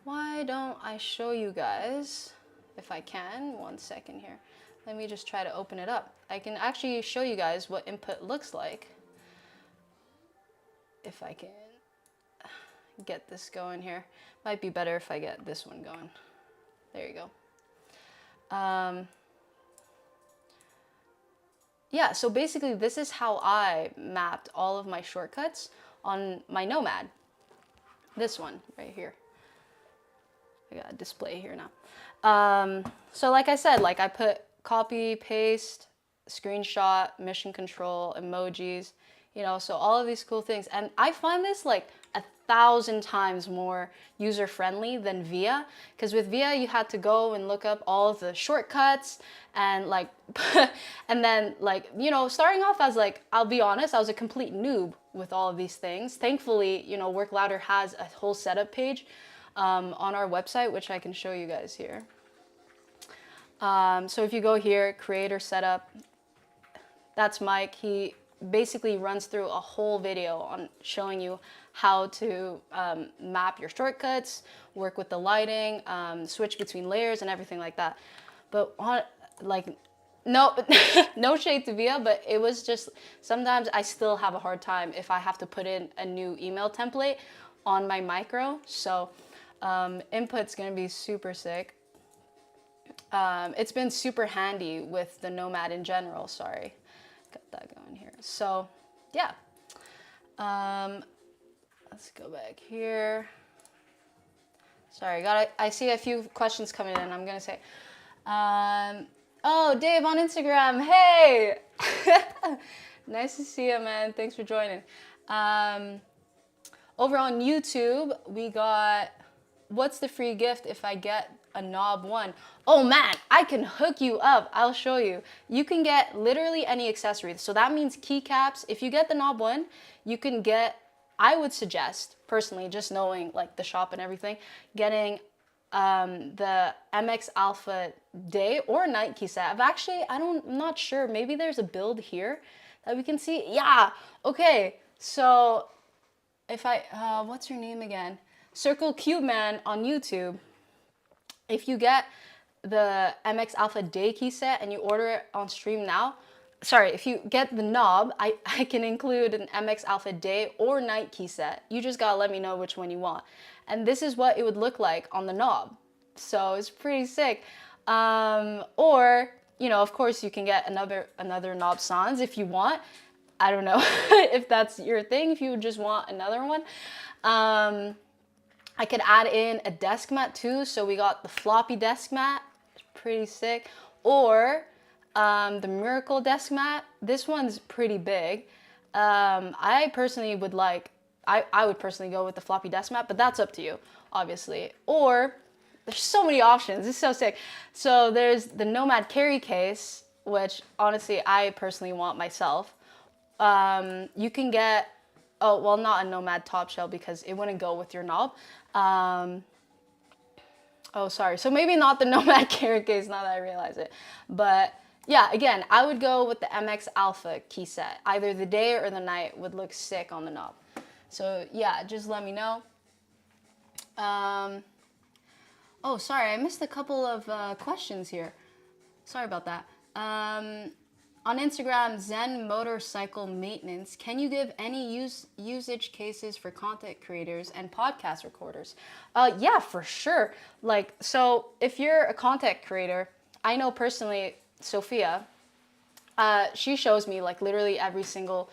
why don't I show you guys, if I can, 1 second here. Let me just try to open it up. I can actually show you guys what Input looks like. If I can get this going here. Might be better if I get this one going. There you go. Yeah, so basically this is how I mapped all of my shortcuts on my Nomad. This one right here. I got a display here now. So like I said, like I put copy, paste, screenshot, mission control, emojis, you know, so all of these cool things. And I find this like 1,000 times more user-friendly than VIA, because with VIA you had to go and look up all of the shortcuts and like and then like, you know, starting off as like, I'll be honest, I was a complete noob with all of these things. Thankfully, you know, WorkLouder has a whole setup page on our website, which I can show you guys here. So if you go here, creator setup, that's Mike. He basically runs through a whole video on showing you how to map your shortcuts, work with the lighting, switch between layers and everything like that. But on like, no, no shade to VIA, but it was just, sometimes I still have a hard time if I have to put in a new email template on my micro. So Input's gonna be super sick. It's been super handy with the Nomad in general, sorry. Got that going here. So yeah, let's go back here. Sorry, I see a few questions coming in. I'm gonna say, oh, Dave on Instagram, hey! Nice to see you, man. Thanks for joining. Over on YouTube, we got, what's the free gift if I get a knob one? Oh man, I can hook you up. I'll show you. You can get literally any accessory. So that means keycaps. If you get the knob one, you can get, I would suggest personally, just knowing like the shop and everything, getting the MX Alpha day or night key set. I'm not sure. Maybe there's a build here that we can see. Yeah. Okay. So if I, what's your name again? Circle Cube Man on YouTube. If you get the MX Alpha Day key set and you order it on stream now, sorry, if you get the knob, I can include an MX Alpha Day or night key set. You just gotta let me know which one you want. And this is what it would look like on the knob. So it's pretty sick. Or, you know, of course you can get another knob sans if you want. I don't know if that's your thing, if you just want another one. I could add in a desk mat too. So we got the floppy desk mat, pretty sick. Or the Miracle desk mat. This one's pretty big. I personally would like, I would personally go with the floppy desk mat, but that's up to you, obviously. Or there's so many options. It's so sick. So there's the Nomad carry case, which honestly I personally want myself. You can get, oh, well, not a Nomad top shell because it wouldn't go with your knob. Oh, sorry. So maybe not the Nomad carry case now that I realize it. But yeah, again, I would go with the MX Alpha key set. Either the day or the night would look sick on the knob. So yeah, just let me know. Oh, sorry, I missed a couple of questions here. Sorry about that. On Instagram, Zen Motorcycle Maintenance, can you give any usage cases for content creators and podcast recorders? Yeah, for sure. Like, so if you're a content creator, I know personally, Sophia, she shows me like literally every single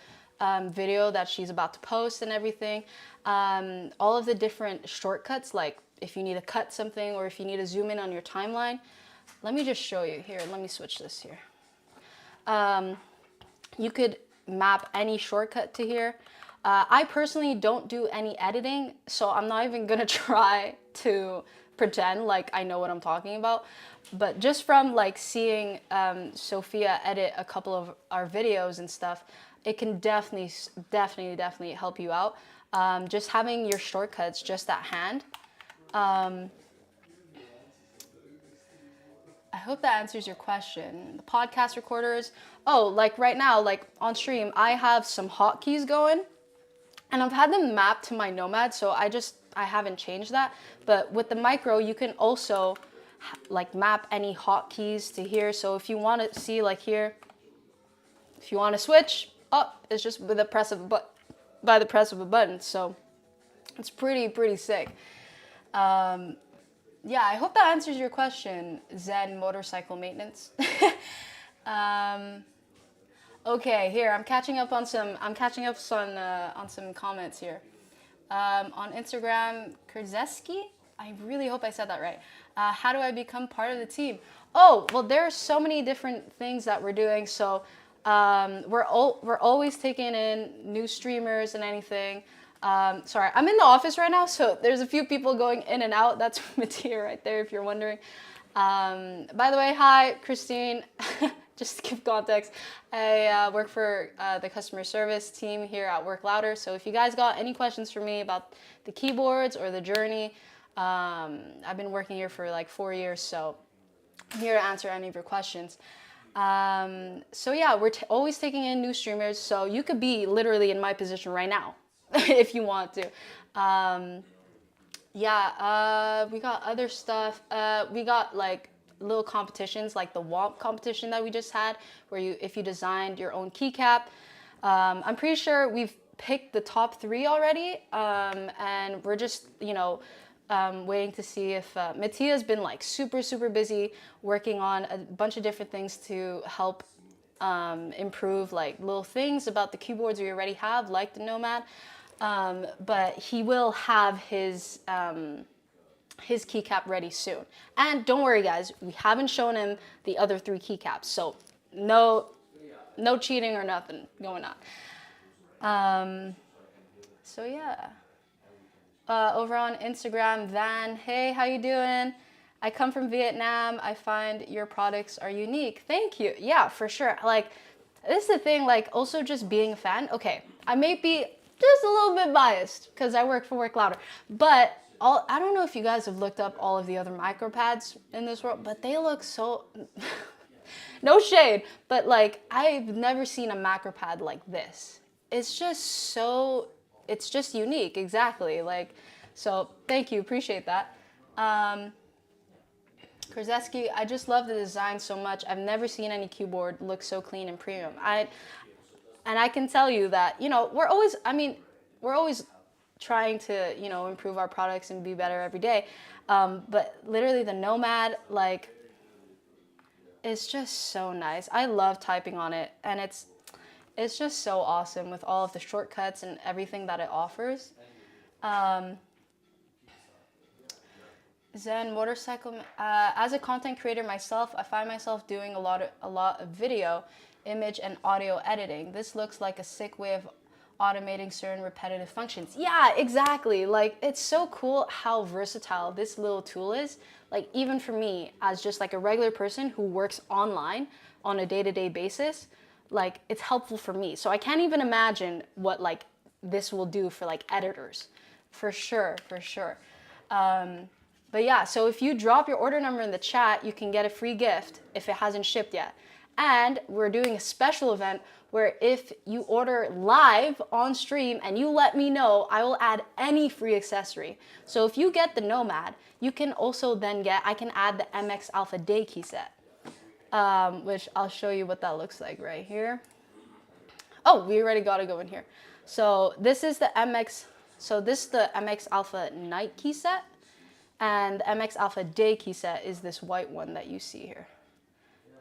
video that she's about to post and everything. All of the different shortcuts, like if you need to cut something or if you need to zoom in on your timeline. Let me just show you here. Let me switch this here. You could map any shortcut to here. I personally don't do any editing, so I'm not even gonna try to pretend like I know what I'm talking about. But just from like seeing Sophia edit a couple of our videos and stuff, it can definitely help you out. Just having your shortcuts just at hand. I hope that answers your question. The podcast recorders, oh, like right now, like on stream, I have some hotkeys going and I've had them mapped to my Nomad, so I haven't changed that. But with the micro, you can also like map any hotkeys to here. So if you want to see like here, if you want to switch up, it's just with the press of a by the press of a button. So it's pretty sick. Yeah, I hope that answers your question, Zen Motorcycle Maintenance. Okay, here I'm catching up on some comments here. On Instagram, Kurzeski, I really hope I said that right. How do I become part of the team? Oh, well, there are so many different things that we're doing. So we're always taking in new streamers and anything. Sorry, I'm in the office right now, so there's a few people going in and out. That's Mattia right there, if you're wondering. By the way, hi, Christine. Just to give context, I work for the customer service team here at Work Louder. So if you guys got any questions for me about the keyboards or the journey, I've been working here for like 4 years, so I'm here to answer any of your questions. So yeah, we're always taking in new streamers, so you could be literally in my position right now if you want to. Yeah, we got other stuff. We got like little competitions like the WOMP competition that we just had, where if you designed your own keycap. I'm pretty sure we've picked the top 3 already, and we're just, waiting to see if Mattia's been like super busy working on a bunch of different things to help improve like little things about the keyboards we already have, like the Nomad. But he will have his keycap ready soon. And don't worry, guys, we haven't shown him the other 3 keycaps, so no cheating or nothing going on. So yeah. Over on Instagram, Van, hey, how you doing? I come from Vietnam. I find your products are unique. Thank you. Yeah, for sure. Like, this is the thing, like, also just being a fan. Okay, I may be just a little bit biased because I work for Work Louder, but I don't know if you guys have looked up all of the other micropads in this world, but they look so, no shade, but like, I've never seen a macropad like this. It's just unique, exactly. Like, so thank you, appreciate that. Krzeski, I just love the design so much. I've never seen any keyboard look so clean and premium. And I can tell you that, we're always trying to, improve our products and be better every day. But literally the Nomad, like, it's just so nice. I love typing on it, and it's just so awesome with all of the shortcuts and everything that it offers. Zen Motorcycle, as a content creator myself, I find myself doing a lot of video, image, and audio editing. This looks like a sick way of automating certain repetitive functions. Yeah, exactly. Like, it's so cool how versatile this little tool is. Like, even for me, as just like a regular person who works online on a day-to-day basis, like, it's helpful for me. So I can't even imagine what like this will do for like editors. For sure, for sure. But yeah, so if you drop your order number in the chat, you can get a free gift if it hasn't shipped yet. And we're doing a special event where if you order live on stream and you let me know, I will add any free accessory. So if you get the Nomad, you can also then I can add the MX Alpha Day keyset, which I'll show you what that looks like right here. Oh, we already got to go in here. So this is the MX Alpha Night keyset, and the MX Alpha Day keyset is this white one that you see here.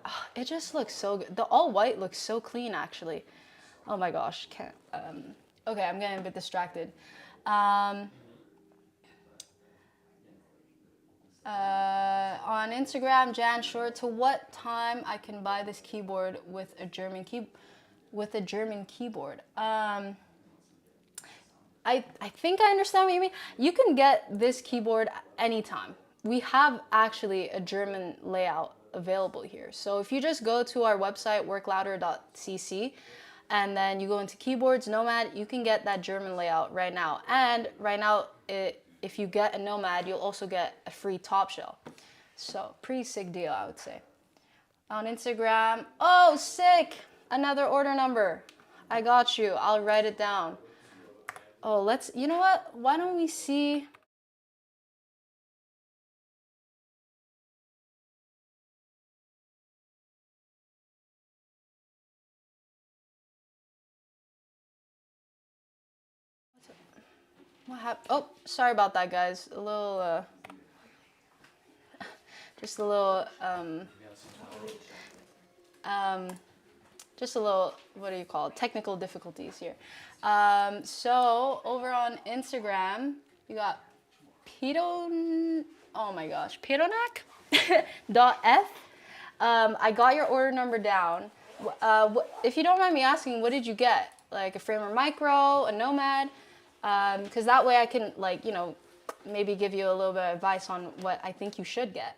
Oh, it just looks so good. The all white looks so clean, actually. Oh my gosh, can't. Okay, I'm getting a bit distracted. On Instagram, Jan Short, to what time I can buy this keyboard with a German keyboard? I think I understand what you mean. You can get this keyboard anytime. We have actually a German layout available here. So if you just go to our website, worklouder.cc, and then you go into keyboards, Nomad, you can get that German layout right now. And right now, if you get a Nomad, you'll also get a free top shell. So pretty sick deal, I would say. On Instagram, oh, sick! Another order number. I got you. I'll write it down. Oh, you know what? Why don't we see? What happened? Oh, sorry about that, guys. A little, just a little, what do you call it? Technical difficulties here. So over on Instagram, you got oh my gosh, Pironak .f. I got your order number down. If you don't mind me asking, what did you get? Like a Framer Micro, a Nomad? Because that way I can, like, you know, maybe give you a little bit of advice on what I think you should get.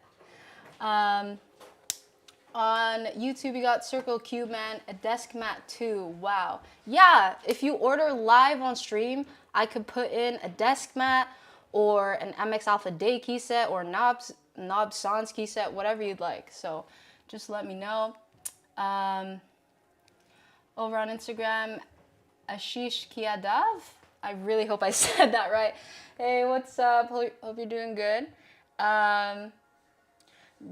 On YouTube, you got Circle Cube Man, a Desk Mat 2. Wow. Yeah, if you order live on stream, I could put in a desk mat or an MX Alpha Day keyset or Knob Sans keyset, whatever you'd like. So just let me know. Over on Instagram, Ashish Kiadav. I really hope I said that right. Hey, what's up? Hope you're doing good.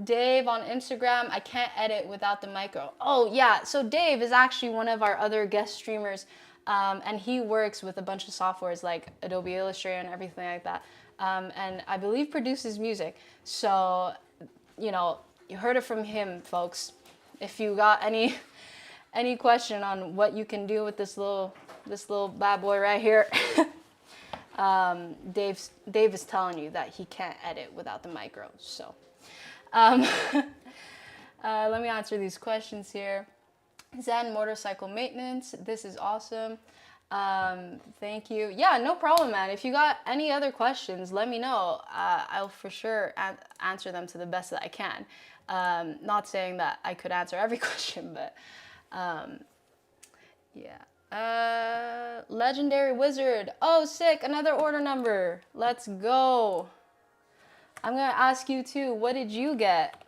Dave on Instagram, I can't edit without the micro. Oh yeah, so Dave is actually one of our other guest streamers, and he works with a bunch of softwares like Adobe Illustrator and everything like that, and I believe produces music. So, you know, you heard it from him, folks. If you got any question on what you can do with this little bad boy right here, Dave is telling you that he can't edit without the micro. So. Let me answer these questions here. Zen Motorcycle Maintenance, this is awesome. Thank you. Yeah, no problem, man. If you got any other questions, let me know. I'll for sure answer them to the best that I can. Not saying that I could answer every question, but yeah. Legendary Wizard. Oh, sick. Another order number. Let's go. I'm going to ask you too, what did you get?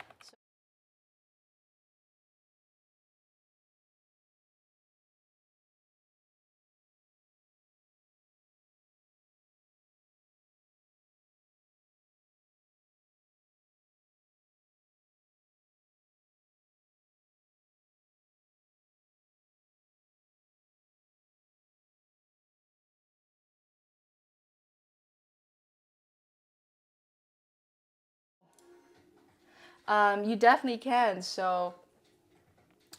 You definitely can. So,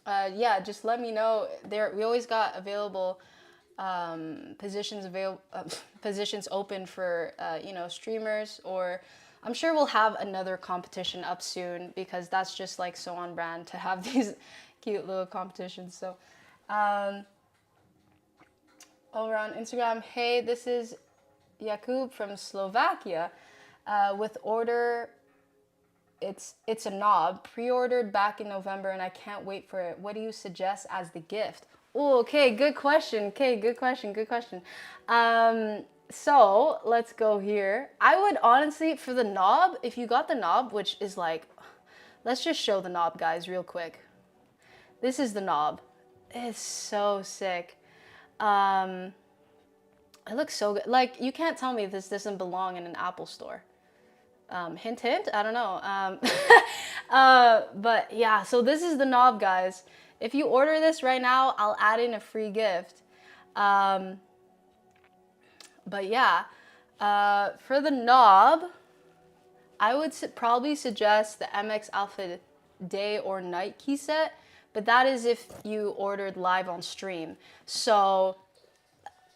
yeah, just let me know. We always got available positions open for you know, streamers, or I'm sure we'll have another competition up soon because that's just like so on brand to have these cute little competitions. So, over on Instagram. Hey, this is Jakub from Slovakia. With order, it's a knob pre-ordered back in November, and I can't wait for it. What do you suggest as the gift? Oh, okay, good question. Okay, good question. Good question. So let's go here. I would honestly, for the knob, if you got the knob, which is like, let's just show the knob, guys, real quick. This is the knob. It's so sick. Um, it looks so good. Like, you can't tell me this doesn't belong in an Apple store. Hint, hint. I don't know. But yeah, so this is the knob, guys. If you order this right now, I'll add in a free gift. Um, but yeah, for the knob, I would probably suggest the MX Alpha day or night key set, but that is if you ordered live on stream. So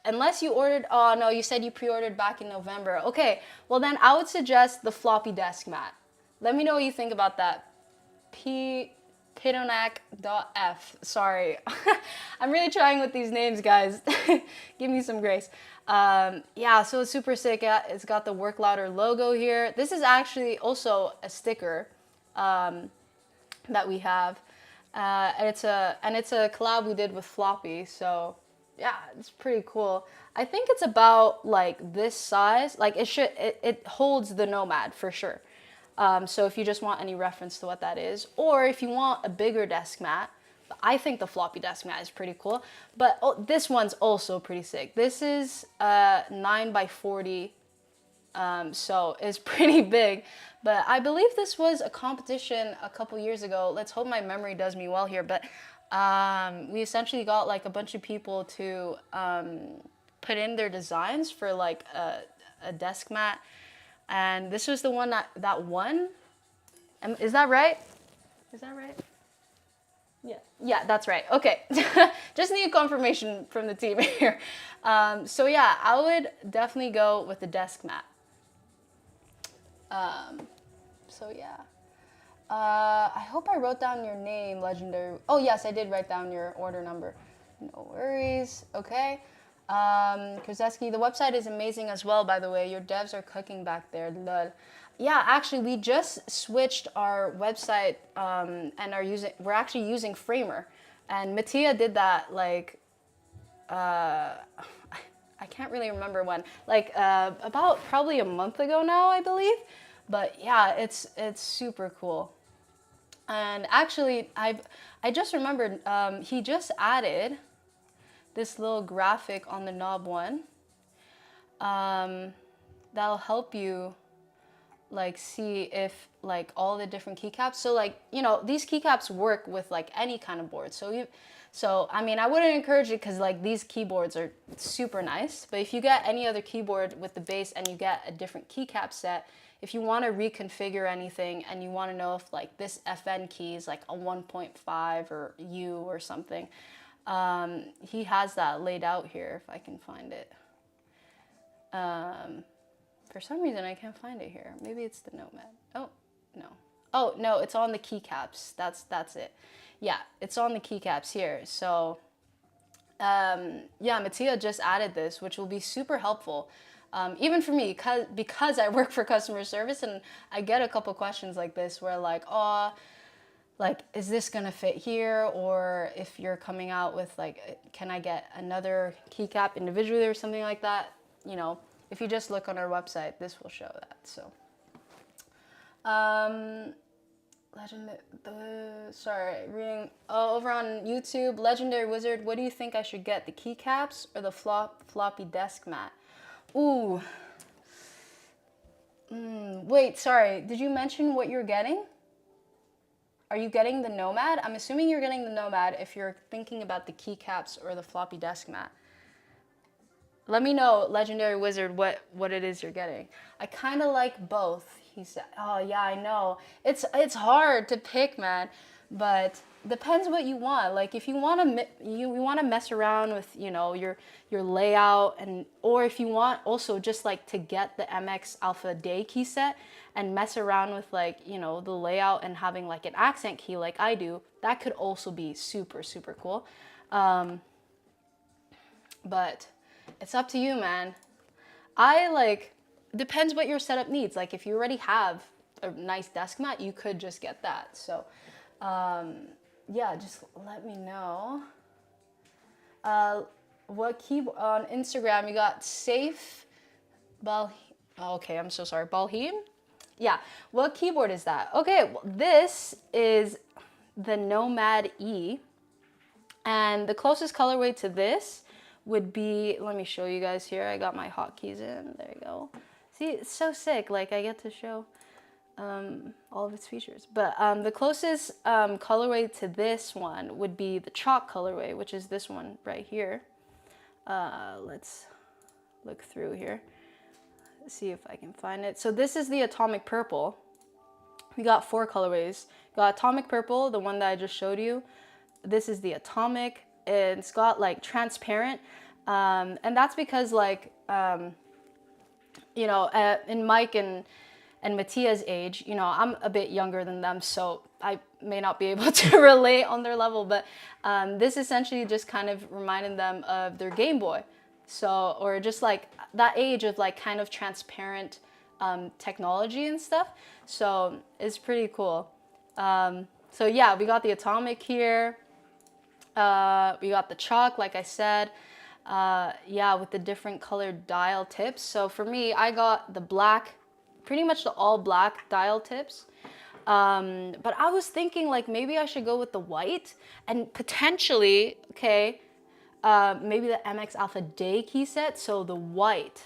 unless you ordered, oh no, you said you pre-ordered back in November. Okay, well then I would suggest the floppy desk mat. Let me know what you think about that. Pitonac.f. Sorry. I'm really trying with these names, guys. Give me some grace. Yeah, so it's super sick. It's got the Work Louder logo here. This is actually also a sticker that we have. And it's a collab we did with Floppy, so yeah, it's pretty cool. I think it's about like this size. Like it holds the Nomad for sure. So if you just want any reference to what that is, or if you want a bigger desk mat, I think the floppy desk mat is pretty cool. But this one's also pretty sick. This is 9x40, so it's pretty big. But I believe this was a competition a couple years ago. Let's hope my memory does me well here. But we essentially got like a bunch of people to put in their designs for like a desk mat. And this was the one that won. Is that right? Is that right? Yeah. Yeah, that's right. Okay. Just need confirmation from the team here. So yeah, I would definitely go with the desk mat. So yeah. I hope I wrote down your name, Legendary. Oh yes, I did write down your order number. No worries. Okay. Kozeski, the website is amazing as well, by the way. Your devs are cooking back there. Lol. Yeah, actually, we just switched our website and we're actually using Framer. And Mattia did that like, I can't really remember when, like about probably a month ago now, I believe. But yeah, it's super cool. And actually, I just remembered he just added this little graphic on the knob one that'll help you like see if like all the different keycaps. So like, you know, these keycaps work with like any kind of board. So I mean, I wouldn't encourage it because like these keyboards are super nice, but if you get any other keyboard with the base and you get a different keycap set, if you want to reconfigure anything and you want to know if like this FN key is like a 1.5 or U or something, he has that laid out here if I can find it. For some reason I can't find it here. Maybe it's the Nomad. Oh, no. Oh, no, it's on the keycaps. That's it. Yeah, it's on the keycaps here. So, yeah, Mattia just added this, which will be super helpful. Even for me, because I work for customer service and I get a couple questions like this where like, oh, like, is this gonna fit here? Or if you're coming out with like, can I get another keycap individually or something like that? You know, if you just look on our website, this will show that. So, reading over on YouTube, Legendary Wizard, what do you think I should get? The keycaps or the floppy desk mat? Ooh. Wait, sorry. Did you mention what you're getting? Are you getting the Nomad? I'm assuming you're getting the Nomad if you're thinking about the keycaps or the floppy desk mat. Let me know, Legendary Wizard, what it is you're getting. I kind of like both. He said, oh yeah, I know. It's hard to pick, man, but depends what you want. Like if you want to mess around with, you know, your layout, and or if you want also just like to get the MX Alpha Day key set and mess around with like, you know, the layout and having like an accent key like I do, that could also be super, super cool. But it's up to you, man. Depends what your setup needs. Like if you already have a nice desk mat, you could just get that. So yeah, just let me know. What keyboard on Instagram you got? Safe Bal. Okay, I'm so sorry. Balheem. Yeah. What keyboard is that? Okay, well, this is the Nomad E, and the closest colorway to this would be. Let me show you guys here. I got my hotkeys in. There you go. See, it's so sick. Like I get to show all of its features. But the closest colorway to this one would be the chalk colorway, which is this one right here. Let's look through here, see if I can find it. So this is the Atomic Purple. We got 4 colorways. We got Atomic Purple, the one that I just showed you. This is the Atomic. It's got like transparent, and that's because like you know, in Mike and Mattia's age, you know, I'm a bit younger than them, so I may not be able to relate on their level, but this essentially just kind of reminded them of their Game Boy. So, or just like that age of like kind of transparent technology and stuff. So it's pretty cool. So yeah, we got the Atomic here. We got the chalk, like I said. Yeah, with the different colored dial tips. So for me, I got the black, pretty much the all black dial tips. But I was thinking like maybe I should go with the white and potentially, okay, maybe the MX Alpha Day key set, so the white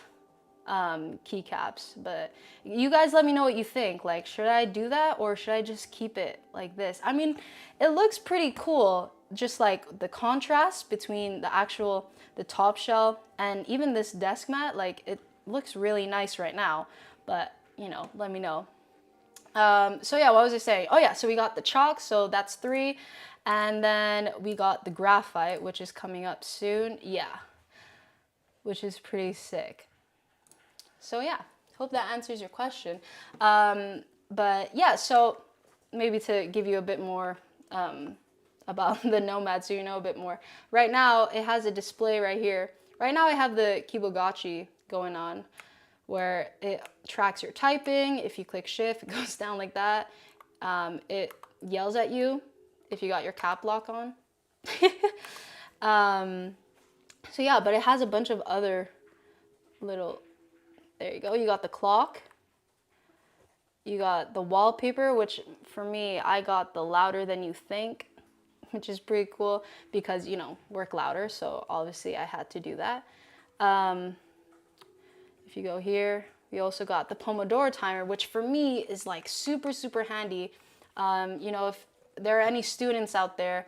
keycaps. But you guys let me know what you think. Like, should I do that or should I just keep it like this? I mean, it looks pretty cool, just like the contrast between the top shell and even this desk mat. Like, it looks really nice right now, but you know, let me know. So yeah, what was I saying? Oh yeah, so we got the chalk, so that's 3. And then we got the graphite, which is coming up soon. Yeah, which is pretty sick. So yeah, hope that answers your question. But yeah, so maybe to give you a bit more about the Nomad so you know a bit more. Right now, it has a display right here. Right now I have the Kibogotchi going on, where it tracks your typing. If you click shift, it goes down like that. It yells at you if you got your cap lock on. So yeah, but it has a bunch of other little, there you go. You got the clock. You got the wallpaper, which for me, I got the louder than you think, which is pretty cool because, you know, work louder. So obviously I had to do that. If you go here, we also got the Pomodoro timer, which for me is like super, super handy. You know, if there are any students out there,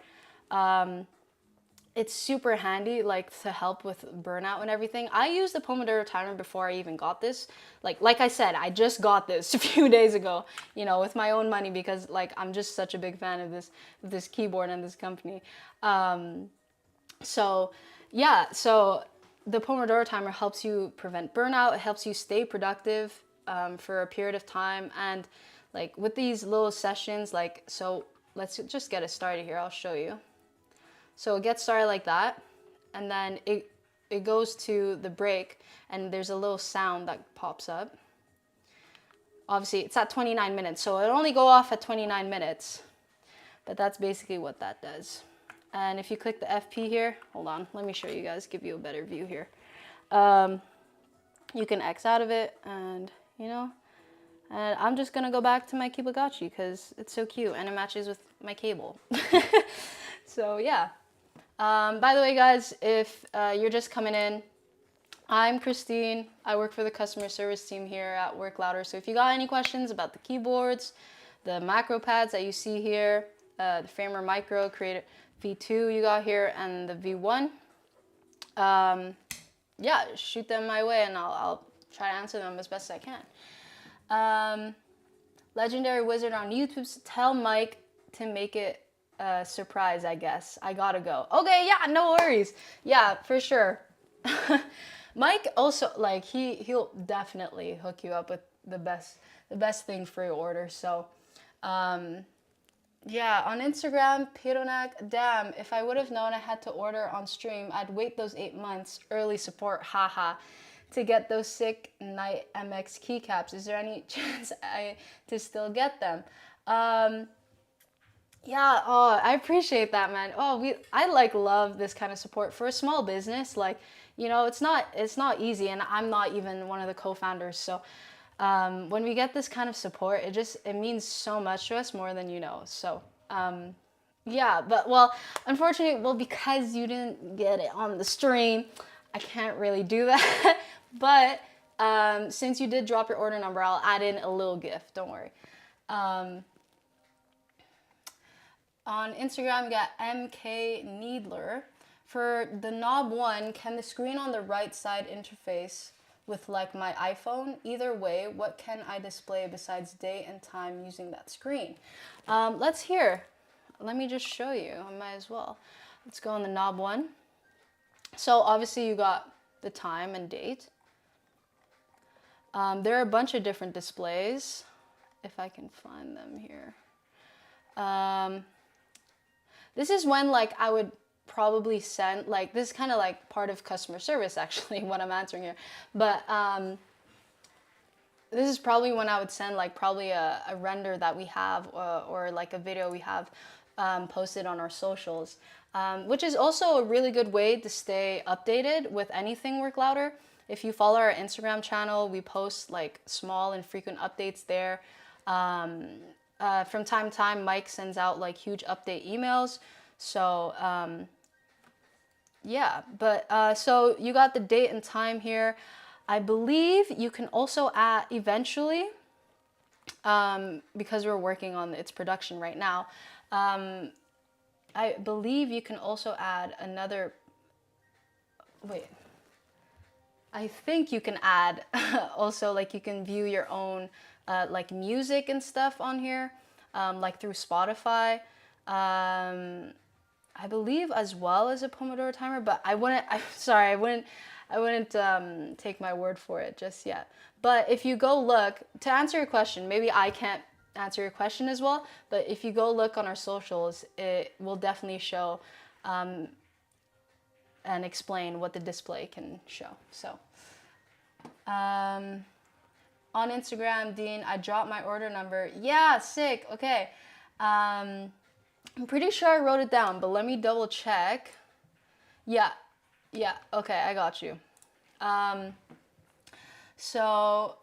it's super handy, like to help with burnout and everything. I used the Pomodoro timer before I even got this. Like I said, I just got this a few days ago, you know, with my own money because like I'm just such a big fan of this keyboard and this company. So yeah, so the Pomodoro timer helps you prevent burnout. It helps you stay productive for a period of time. And like with these little sessions, like, so let's just get it started here. I'll show you. So it gets started like that. And then it goes to the break and there's a little sound that pops up. Obviously it's at 29 minutes. So it'll only go off at 29 minutes, but that's basically what that does. And if you click the FP here, hold on, let me show you guys, give you a better view here. You can X out of it and, you know, and I'm just gonna go back to my Kibogotchi because it's so cute and it matches with my cable. So yeah. By the way, guys, if you're just coming in, I'm Christine. I work for the customer service team here at Work Louder. So if you got any questions about the keyboards, the macro pads that you see here, the Framer Micro, Creator V2 you got here, and the V1, yeah, shoot them my way and I'll try to answer them as best as I can. Legendary Wizard on YouTube, tell Mike to make it a surprise, I guess. I gotta go. Okay, yeah, no worries. Yeah, for sure. Mike also, like, he'll definitely hook you up with the best thing for your order. So, Yeah, on Instagram, Pironak, damn, if I would have known I had to order on stream, I'd wait those 8 months, early support, haha, to get those sick Night MX keycaps. Is there any chance to still get them? Um, yeah, oh, I appreciate that, man. I like love this kind of support for a small business. Like, it's not easy, and I'm not even one of the co-founders. So, when we get this kind of support, it means so much to us more than you know. So, yeah, but well, unfortunately, well, because you didn't get it on the stream, I can't really do that. But since you did drop your order number, I'll add in a little gift. Don't worry. Um, On Instagram, we got MK Needler. For the knob one, can the screen on the right side interface with like my iPhone? Either way, what can I display besides date and time using that screen? Let's hear. Let me just show you. I might as well. Let's go on the knob one. So obviously you got the time and date. There are a bunch of different displays, if I can find them here. This is when like I would probably send, like, this is kind of like part of customer service actually, what I'm answering here. But this is probably when I would send like probably a render that we have or like a video we have posted on our socials, which is also a really good way to stay updated with anything Work Louder. If you follow our Instagram channel, we post like small and frequent updates there. From time to time, Mike sends out like huge update emails. So yeah, but so you got the date and time here. I believe you can also add eventually, because we're working on its production right now. I believe you can also add another, wait, I think you can add also, like, you can view your own like music and stuff on here, like through Spotify. I believe as well as a Pomodoro timer, but I wouldn't. I'm sorry, I wouldn't take my word for it just yet. But if you go look, to answer your question, maybe I can't answer your question as well, but if you go look on our socials, it will definitely show and explain what the display can show. So on Instagram, Dean, I dropped my order number. Yeah, sick. Okay. I'm pretty sure I wrote it down, but let me double check. Yeah, yeah, okay, I got you. So,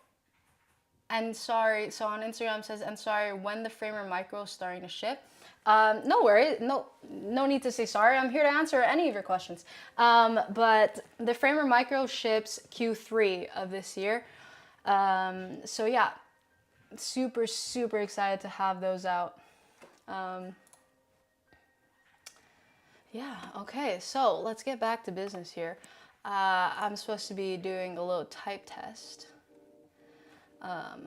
and sorry, so on Instagram says, and sorry, when the Framer Micro is starting to ship. No worries, no need to say sorry. I'm here to answer any of your questions. But the Framer Micro ships Q3 of this year. So yeah, super, super excited to have those out. Yeah, okay, so let's get back to business here. I'm supposed to be doing a little type test. I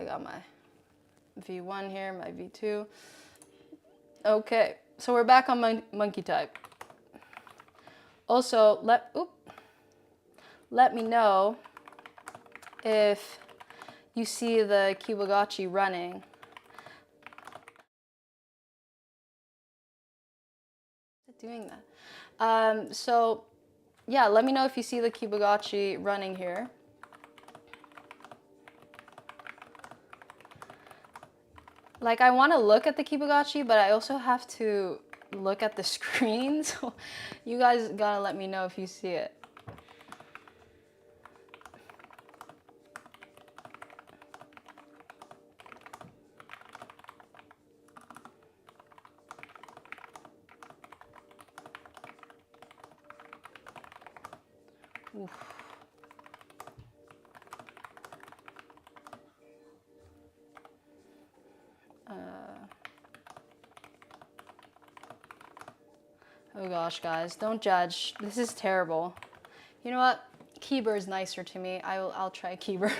got my V1 here, my V2. Okay, so we're back on monkey type. Also, let me know if you see the Kibagachi running. Doing that. So yeah, let me know if you see the Kibagachi running here. Like, I want to look at the Kibagachi, but I also have to look at the screen. So you guys gotta let me know if you see it. Oof. Oh gosh, guys, don't judge. This is terrible. You know what? Keyber is nicer to me. I'll try Keyber.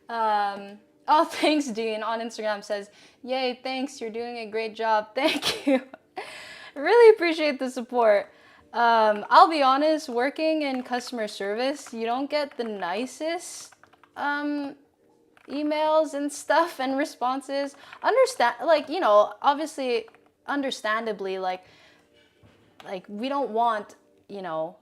Oh, thanks, Dean on Instagram says, yay, thanks, you're doing a great job. Thank you. Really appreciate the support. I'll be honest, working in customer service, you don't get the nicest, emails and stuff and responses. Understand, like, you know, obviously, understandably, like we don't want, you know,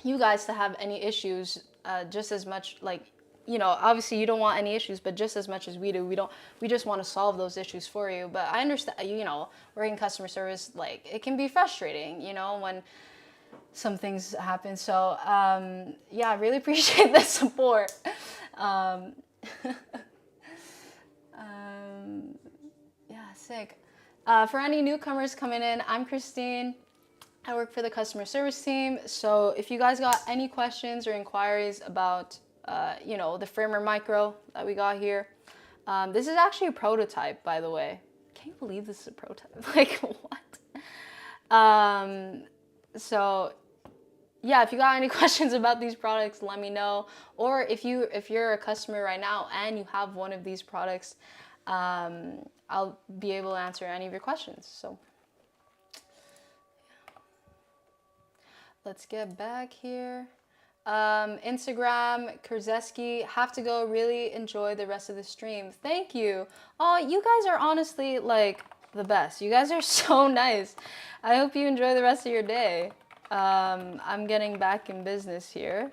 you guys to have any issues, just as much, like, you know, obviously you don't want any issues, but just as much as we do, we just want to solve those issues for you. But I understand, you know, working customer service, like, it can be frustrating, you know, when some things happen. So, yeah, I really appreciate the support. Um, yeah, sick. For any newcomers coming in, I'm Christine. I work for the customer service team. So if you guys got any questions or inquiries about, you know, the Framer Micro that we got here, this is actually a prototype, by the way. Can you believe this is a prototype? Like, what? So yeah, if you got any questions about these products, let me know. Or if you're a customer right now and you have one of these products, I'll be able to answer any of your questions. So let's get back here. Instagram, Kurzeski, have to go. Really enjoy the rest of the stream. Thank you. Oh, you guys are honestly like the best. You guys are so nice. I hope you enjoy the rest of your day. I'm getting back in business here.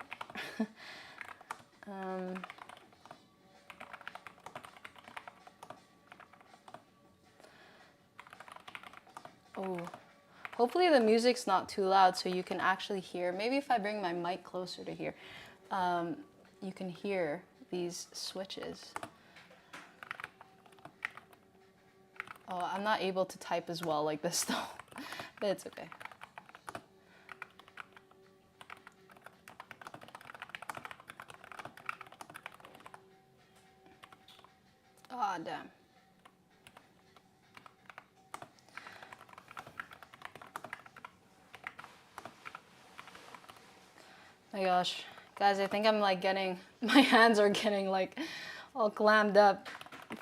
Oh, hopefully the music's not too loud so you can actually hear. Maybe if I bring my mic closer to here, you can hear these switches. Oh, I'm not able to type as well like this though, but it's okay. Ah, oh, damn. My gosh, guys, I think I'm like getting, my hands are getting like all clammed up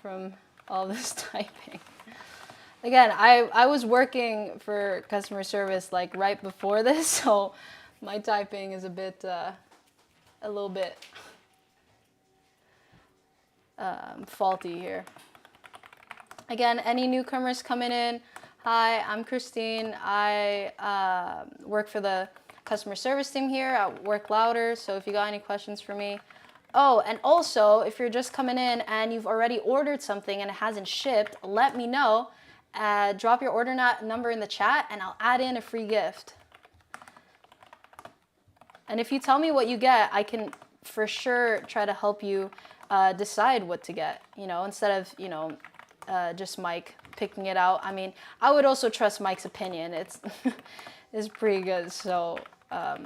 from all this typing. Again, I was working for customer service like right before this, so my typing is a bit, a little bit faulty here. Again, any newcomers coming in, hi, I'm Christine. I work for the customer service team here at Work Louder, so if you got any questions for me. Oh, and also, if you're just coming in and you've already ordered something and it hasn't shipped, let me know. Drop your order number in the chat and I'll add in a free gift. And if you tell me what you get, I can for sure try to help you decide what to get, you know, instead of, you know, just Mike picking it out. I mean, I would also trust Mike's opinion. It's it's pretty good. So, yeah.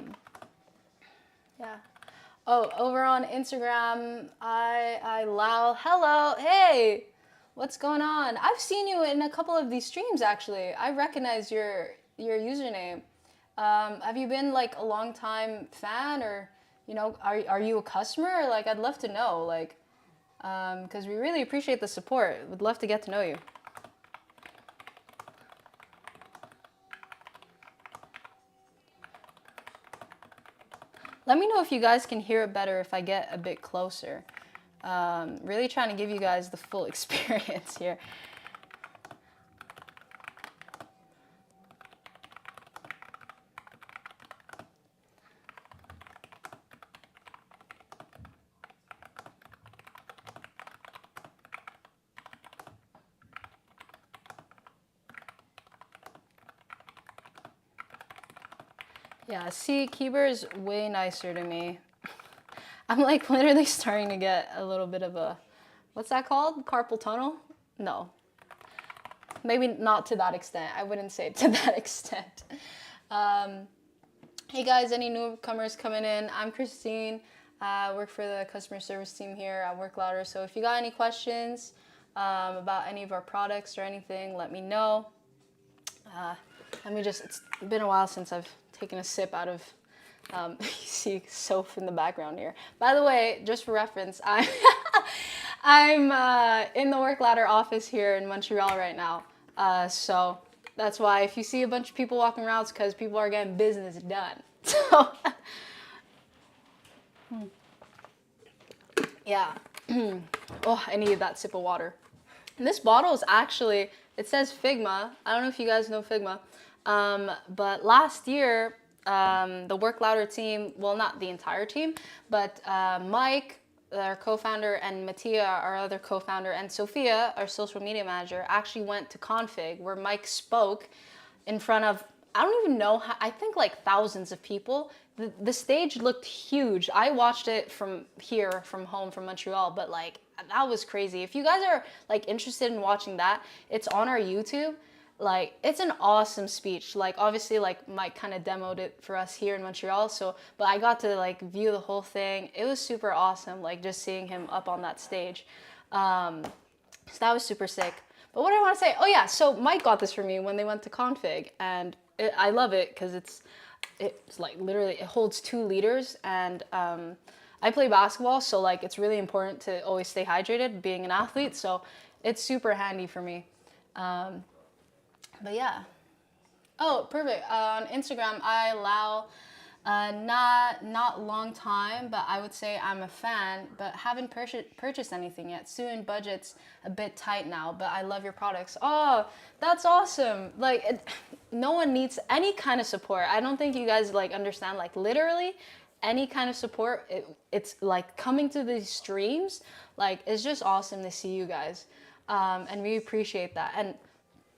Oh, over on Instagram, I Lau. Hello, hey, what's going on? I've seen you in a couple of these streams actually. I recognize your username. Have you been like a long time fan, or you know, are you a customer? Like, I'd love to know, like, because we really appreciate the support. Would love to get to know you. Let me know if you guys can hear it better if I get a bit closer. Really trying to give you guys the full experience here. Yeah, see, Keeber is way nicer to me. I'm like literally starting to get a little bit of a, what's that called? Carpal tunnel? No. Maybe not to that extent. I wouldn't say to that extent. Hey guys, any newcomers coming in? I'm Christine. I work for the customer service team here at Work Louder. So if you got any questions about any of our products or anything, let me know. It's been a while since I've taken a sip out of, you see Soph in the background here. By the way, just for reference, I'm in the Work Ladder office here in Montreal right now. So that's why if you see a bunch of people walking around, it's because people are getting business done. So, yeah. Oh, I needed that sip of water. And this bottle is actually, it says Figma. I don't know if you guys know Figma. But last year, the Work Louder team, well, not the entire team, but Mike, our co-founder, and Mattia, our other co-founder, and Sophia, our social media manager, actually went to Config where Mike spoke in front of, I don't even know how, I think like thousands of people. The stage looked huge. I watched it from here, from home, from Montreal, but like that was crazy. If you guys are like interested in watching that, it's on our YouTube. Like it's an awesome speech. Like obviously like Mike kind of demoed it for us here in Montreal, so but I got to like view the whole thing. It was super awesome, like just seeing him up on that stage. So that was super sick. But what I want to say, oh yeah, so Mike got this for me when they went to Config, and I love it because it's like literally it holds 2 liters, and I play basketball, so like it's really important to always stay hydrated being an athlete, so it's super handy for me. But yeah. Oh, perfect. On Instagram, I allow not long time, but I would say I'm a fan, but haven't purchased anything yet. Soon, budget's a bit tight now, but I love your products. Oh, that's awesome. Like, no one needs any kind of support. I don't think you guys like understand, like literally any kind of support. It's like coming to these streams, like it's just awesome to see you guys. And we appreciate that. And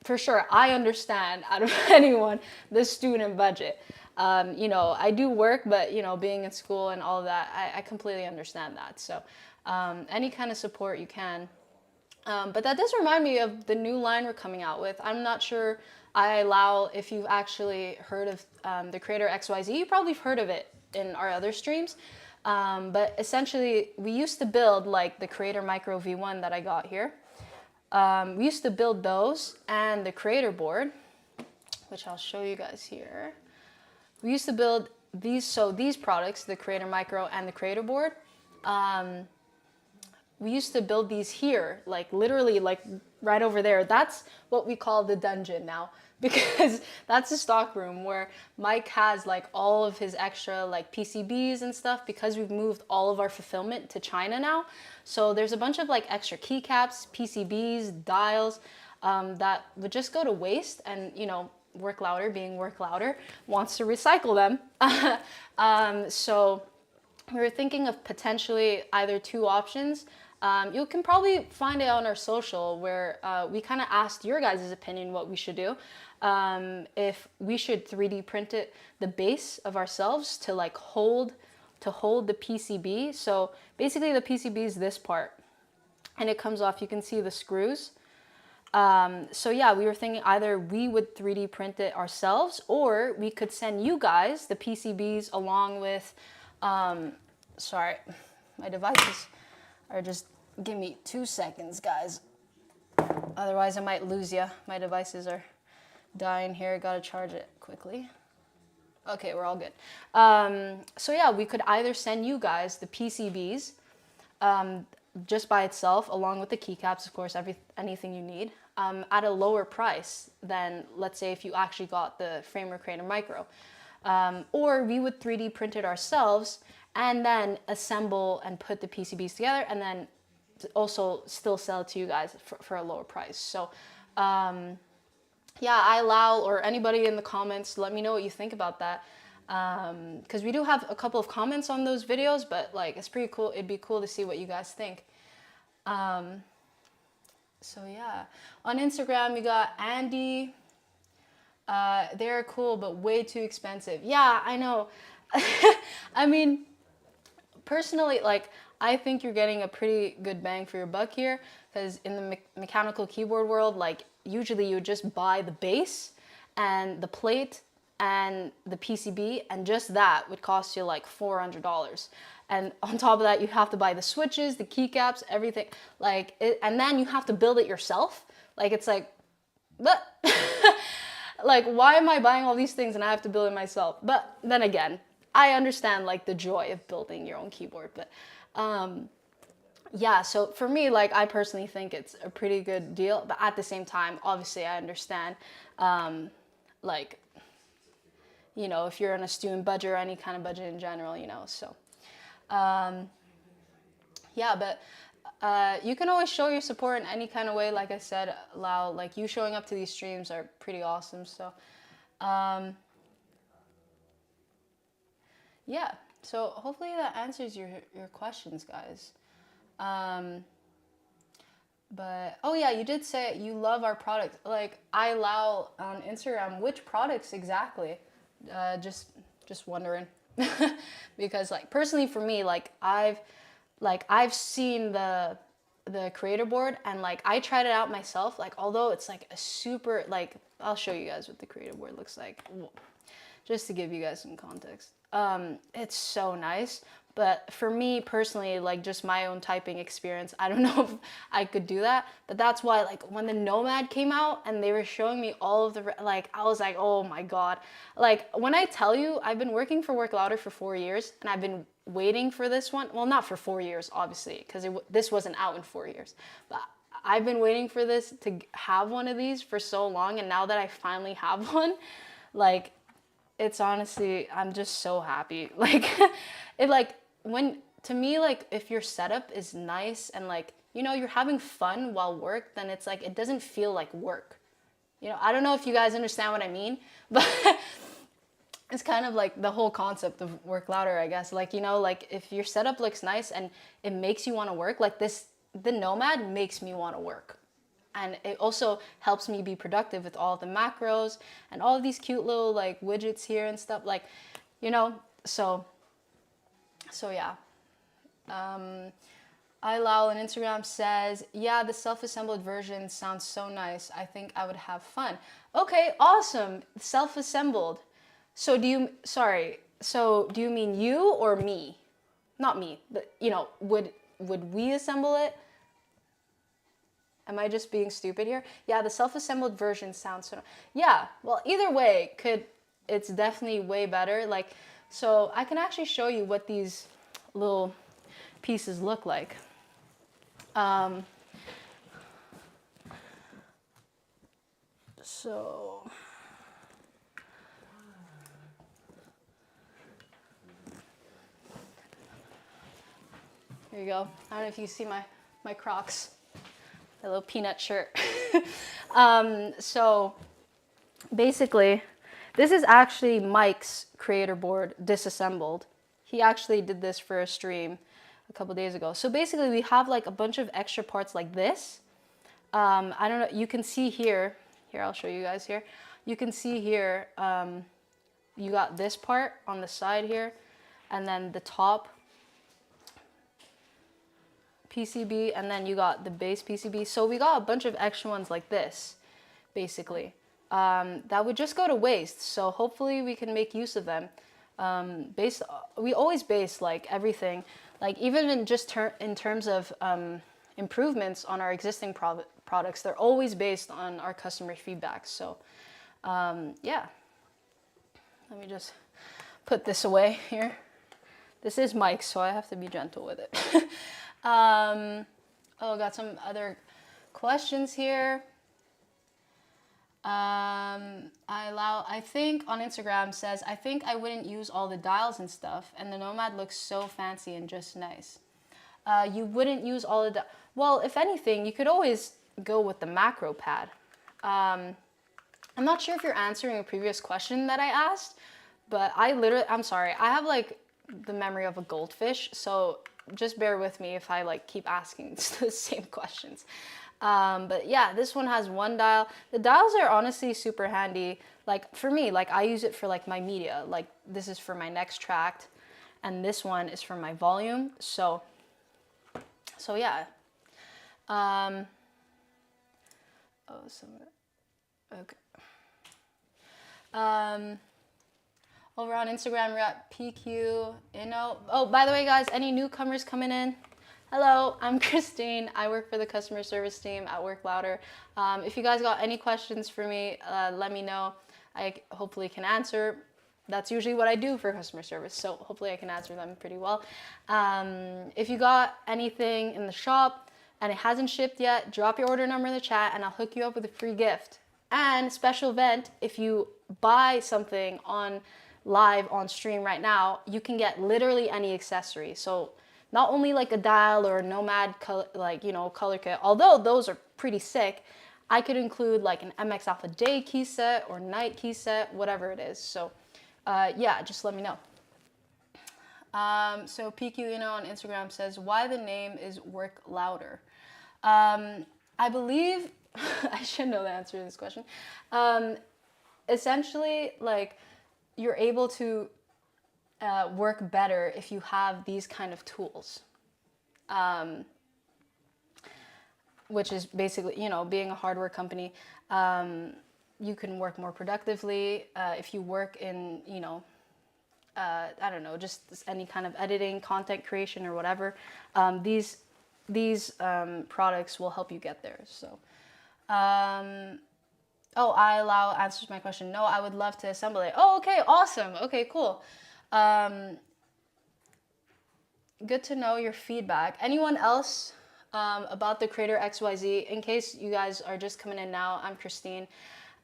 for sure, I understand out of anyone the student budget. I do work, but being in school and all of that, I completely understand that. So, any kind of support you can. But that does remind me of the new line we're coming out with. I'm not sure I allow if you've actually heard of the creator XYZ. You probably have heard of it in our other streams. But essentially, we used to build like the Creator Micro V1 that I got here. We used to build those and the creator board, which I'll show you guys here. We used to build these products, the Creator Micro and the creator board. We used to build these here, like literally like right over there. That's what we call the dungeon now, because that's the stock room where Mike has like all of his extra like PCBs and stuff, because we've moved all of our fulfillment to China now. So there's a bunch of like extra keycaps, PCBs, dials that would just go to waste, and Work Louder, being Work Louder, wants to recycle them. So we were thinking of potentially either 2 options. You can probably find it on our social, where we kind of asked your guys' opinion what we should do. If we should 3D print it, the base of ourselves to like hold the PCB. So basically the PCB is this part and it comes off. You can see the screws. So yeah, we were thinking either we would 3D print it ourselves, or we could send you guys the PCBs along with, sorry, my devices are just, give me 2 seconds, guys. Otherwise I might lose you. My devices are dying here. Gotta charge it quickly. Okay, we're all good. So yeah, we could either send you guys the PCBs just by itself, along with the keycaps, of course, anything you need, at a lower price than, let's say, if you actually got the Framer Creator Micro. Or we would 3D print it ourselves and then assemble and put the PCBs together, and then also still sell it to you guys for a lower price. So yeah, I allow, or anybody in the comments, let me know what you think about that. Because we do have a couple of comments on those videos, but like it's pretty cool. It'd be cool to see what you guys think. So yeah, on Instagram we got Andy. They're cool, but way too expensive. Yeah, I know. I mean, personally, like I think you're getting a pretty good bang for your buck here, because in the mechanical keyboard world, like usually you would just buy the base and the plate and the PCB, and just that would cost you like $400. And on top of that, you have to buy the switches, the keycaps, everything, like it, and then you have to build it yourself. Like it's like, but like, why am I buying all these things and I have to build it myself? But then again, I understand like the joy of building your own keyboard. But yeah, so for me, like I personally think it's a pretty good deal. But at the same time, obviously I understand, like, if you're on a student budget or any kind of budget in general, so. Yeah, but You can always show your support in any kind of way. Like I said, Lau, like you showing up to these streams are pretty awesome. So, yeah. So hopefully that answers your questions, guys. But oh yeah, you did say you love our products. Like I Lau on Instagram, which products exactly? Just wondering. Because like personally for me, I've seen the creator board and like I tried it out myself. Like although it's like a super like I'll show you guys what the creator board looks like, just to give you guys some context. It's so nice. But for me personally, like just my own typing experience, I don't know if I could do that. But that's why like when the Nomad came out and they were showing me all of the, like I was like, oh my God. Like when I tell you, I've been working for Work Louder for 4 years and I've been waiting for this one. Well, not for 4 years, obviously, because this wasn't out in 4 years. But I've been waiting for this to have one of these for so long. And now that I finally have one, like it's honestly, I'm just so happy. Like it like, when to me like if your setup is nice and like you know you're having fun while work, then it's like it doesn't feel like work. You know, I don't know if you guys understand what I mean, but it's kind of like the whole concept of Work Louder, I guess. Like, you know, like if your setup looks nice and it makes you want to work, like this, the Nomad makes me want to work. And it also helps me be productive with all the macros and all of these cute little like widgets here and stuff, like, you know, so yeah. iLal on Instagram says, yeah, the self-assembled version sounds so nice. I think I would have fun. Okay, awesome. Self-assembled. So do you mean you or me? Not me, but you know, would we assemble it? Am I just being stupid here? Yeah, the self-assembled version sounds so, yeah, well, either way, it's definitely way better. Like, so I can actually show you what these little pieces look like. So here you go. I don't know if you see my Crocs, a little peanut shirt. So basically, this is actually Mike's creator board disassembled. He actually did this for a stream a couple days ago. So basically we have like a bunch of extra parts like this. I don't know, you can see here, I'll show you guys here. You can see here, you got this part on the side here, and then the top PCB, and then you got the base PCB. So we got a bunch of extra ones like this, basically, that would just go to waste. So hopefully we can make use of them. We always base like everything, like even in just in terms of improvements on our existing products, they're always based on our customer feedback. So yeah, let me just put this away here. This is Mike's, so I have to be gentle with it. Got some other questions here. I think on Instagram says, I think I wouldn't use all the dials and stuff, and the Nomad looks so fancy and just nice. You wouldn't use all the well, if anything, you could always go with the macro pad. I'm not sure if you're answering a previous question that I asked, but I'm sorry, I have like the memory of a goldfish, so just bear with me if I like keep asking the same questions. But yeah, this one has one dial. The dials are honestly super handy. Like for me, like I use it for like my media. Like this is for my next track, and this one is for my volume. So yeah. Okay. Over on Instagram, we're at PQ Inno. Oh, by the way, guys, any newcomers coming in? Hello, I'm Christine. I work for the customer service team at Work Louder. If you guys got any questions for me, let me know. I hopefully can answer. That's usually what I do for customer service, so hopefully I can answer them pretty well. If you got anything in the shop and it hasn't shipped yet, drop your order number in the chat and I'll hook you up with a free gift. And special event, if you buy something on live on stream right now, you can get literally any accessory. So not only like a dial or a Nomad color, like, you know, color kit, although those are pretty sick, I could include like an MX Alpha Day key set or night key set, whatever it is. So yeah, just let me know. So PQ Eno on Instagram says, why the name is Work Louder? I believe, I should know the answer to this question. Essentially, like, you're able to work better if you have these kind of tools. Which is basically, you know, being a hardware company, you can work more productively. If you work in, you know, I don't know, just any kind of editing, content creation, or whatever, these products will help you get there. So, oh, I allow answers to my question. No, I would love to assemble it. Oh, okay, awesome. Okay, cool. Good to know your feedback. Anyone else about the Creator XYZ? In case you guys are just coming in now, I'm Christine.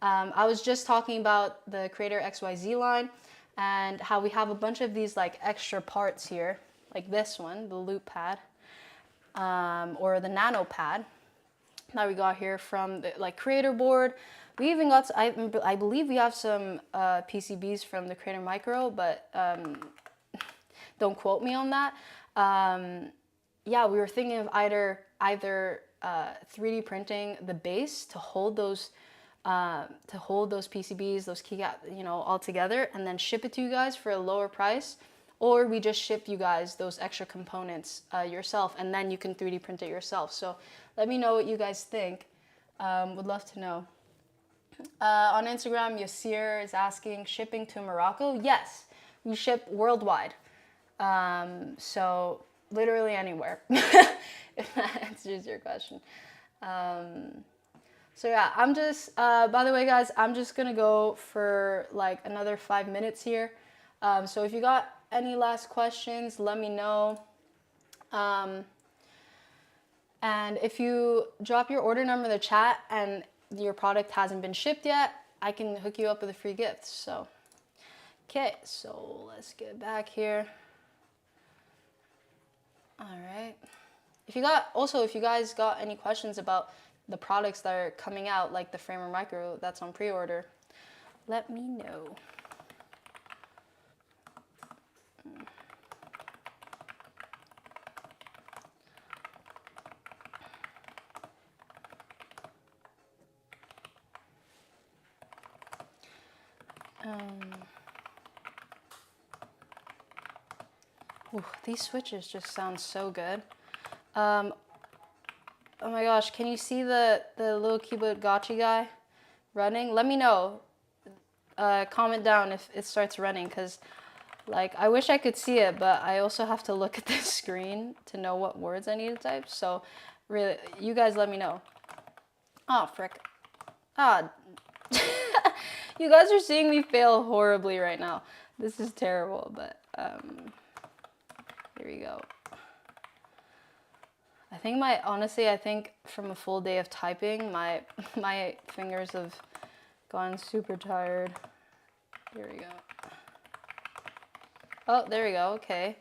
I was just talking about the Creator XYZ line and how we have a bunch of these like extra parts here, like this one, the loop pad, or the nano pad that we got here from the like Creator board. We even got, I believe we have some PCBs from the Creator Micro, but don't quote me on that. Yeah, we were thinking of either 3D printing the base to hold those PCBs, those keycaps, you know, all together, and then ship it to you guys for a lower price, or we just ship you guys those extra components yourself, and then you can 3D print it yourself. So let me know what you guys think. Would love to know. On Instagram, Yasir is asking, shipping to Morocco? Yes, we ship worldwide. So literally anywhere, if that answers your question. So yeah, I'm just, by the way, guys, I'm just gonna go for like another 5 minutes here. So if you got any last questions, let me know. And if you drop your order number in the chat and your product hasn't been shipped yet, I can hook you up with a free gift. So, okay, so let's get back here. All right. If you guys got any questions about the products that are coming out, like the Framer Micro that's on pre-order, let me know. Ooh, these switches just sound so good. Oh my gosh, can you see the little keyboard gotcha guy running? Let me know. Comment down if it starts running, because like I wish I could see it, but I also have to look at the screen to know what words I need to type. So really, you guys let me know. Oh, frick. Ah. You guys are seeing me fail horribly right now. This is terrible, but here we go. Honestly, I think from a full day of typing, my fingers have gone super tired. Here we go. Oh, there we go, okay.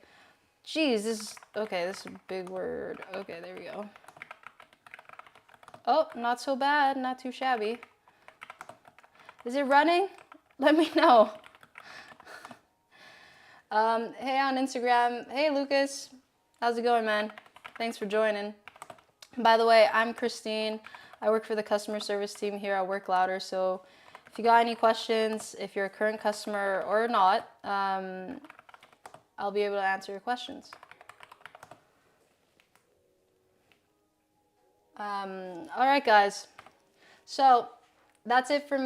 Jeez, this is a big word. Okay, there we go. Oh, not so bad, not too shabby. Is it running? Let me know. Hey on Instagram, hey Lucas, how's it going, man? Thanks for joining. By the way, I'm Christine. I work for the customer service team here at Work Louder. So if you got any questions, if you're a current customer or not, I'll be able to answer your questions. All right, guys. So that's it for me.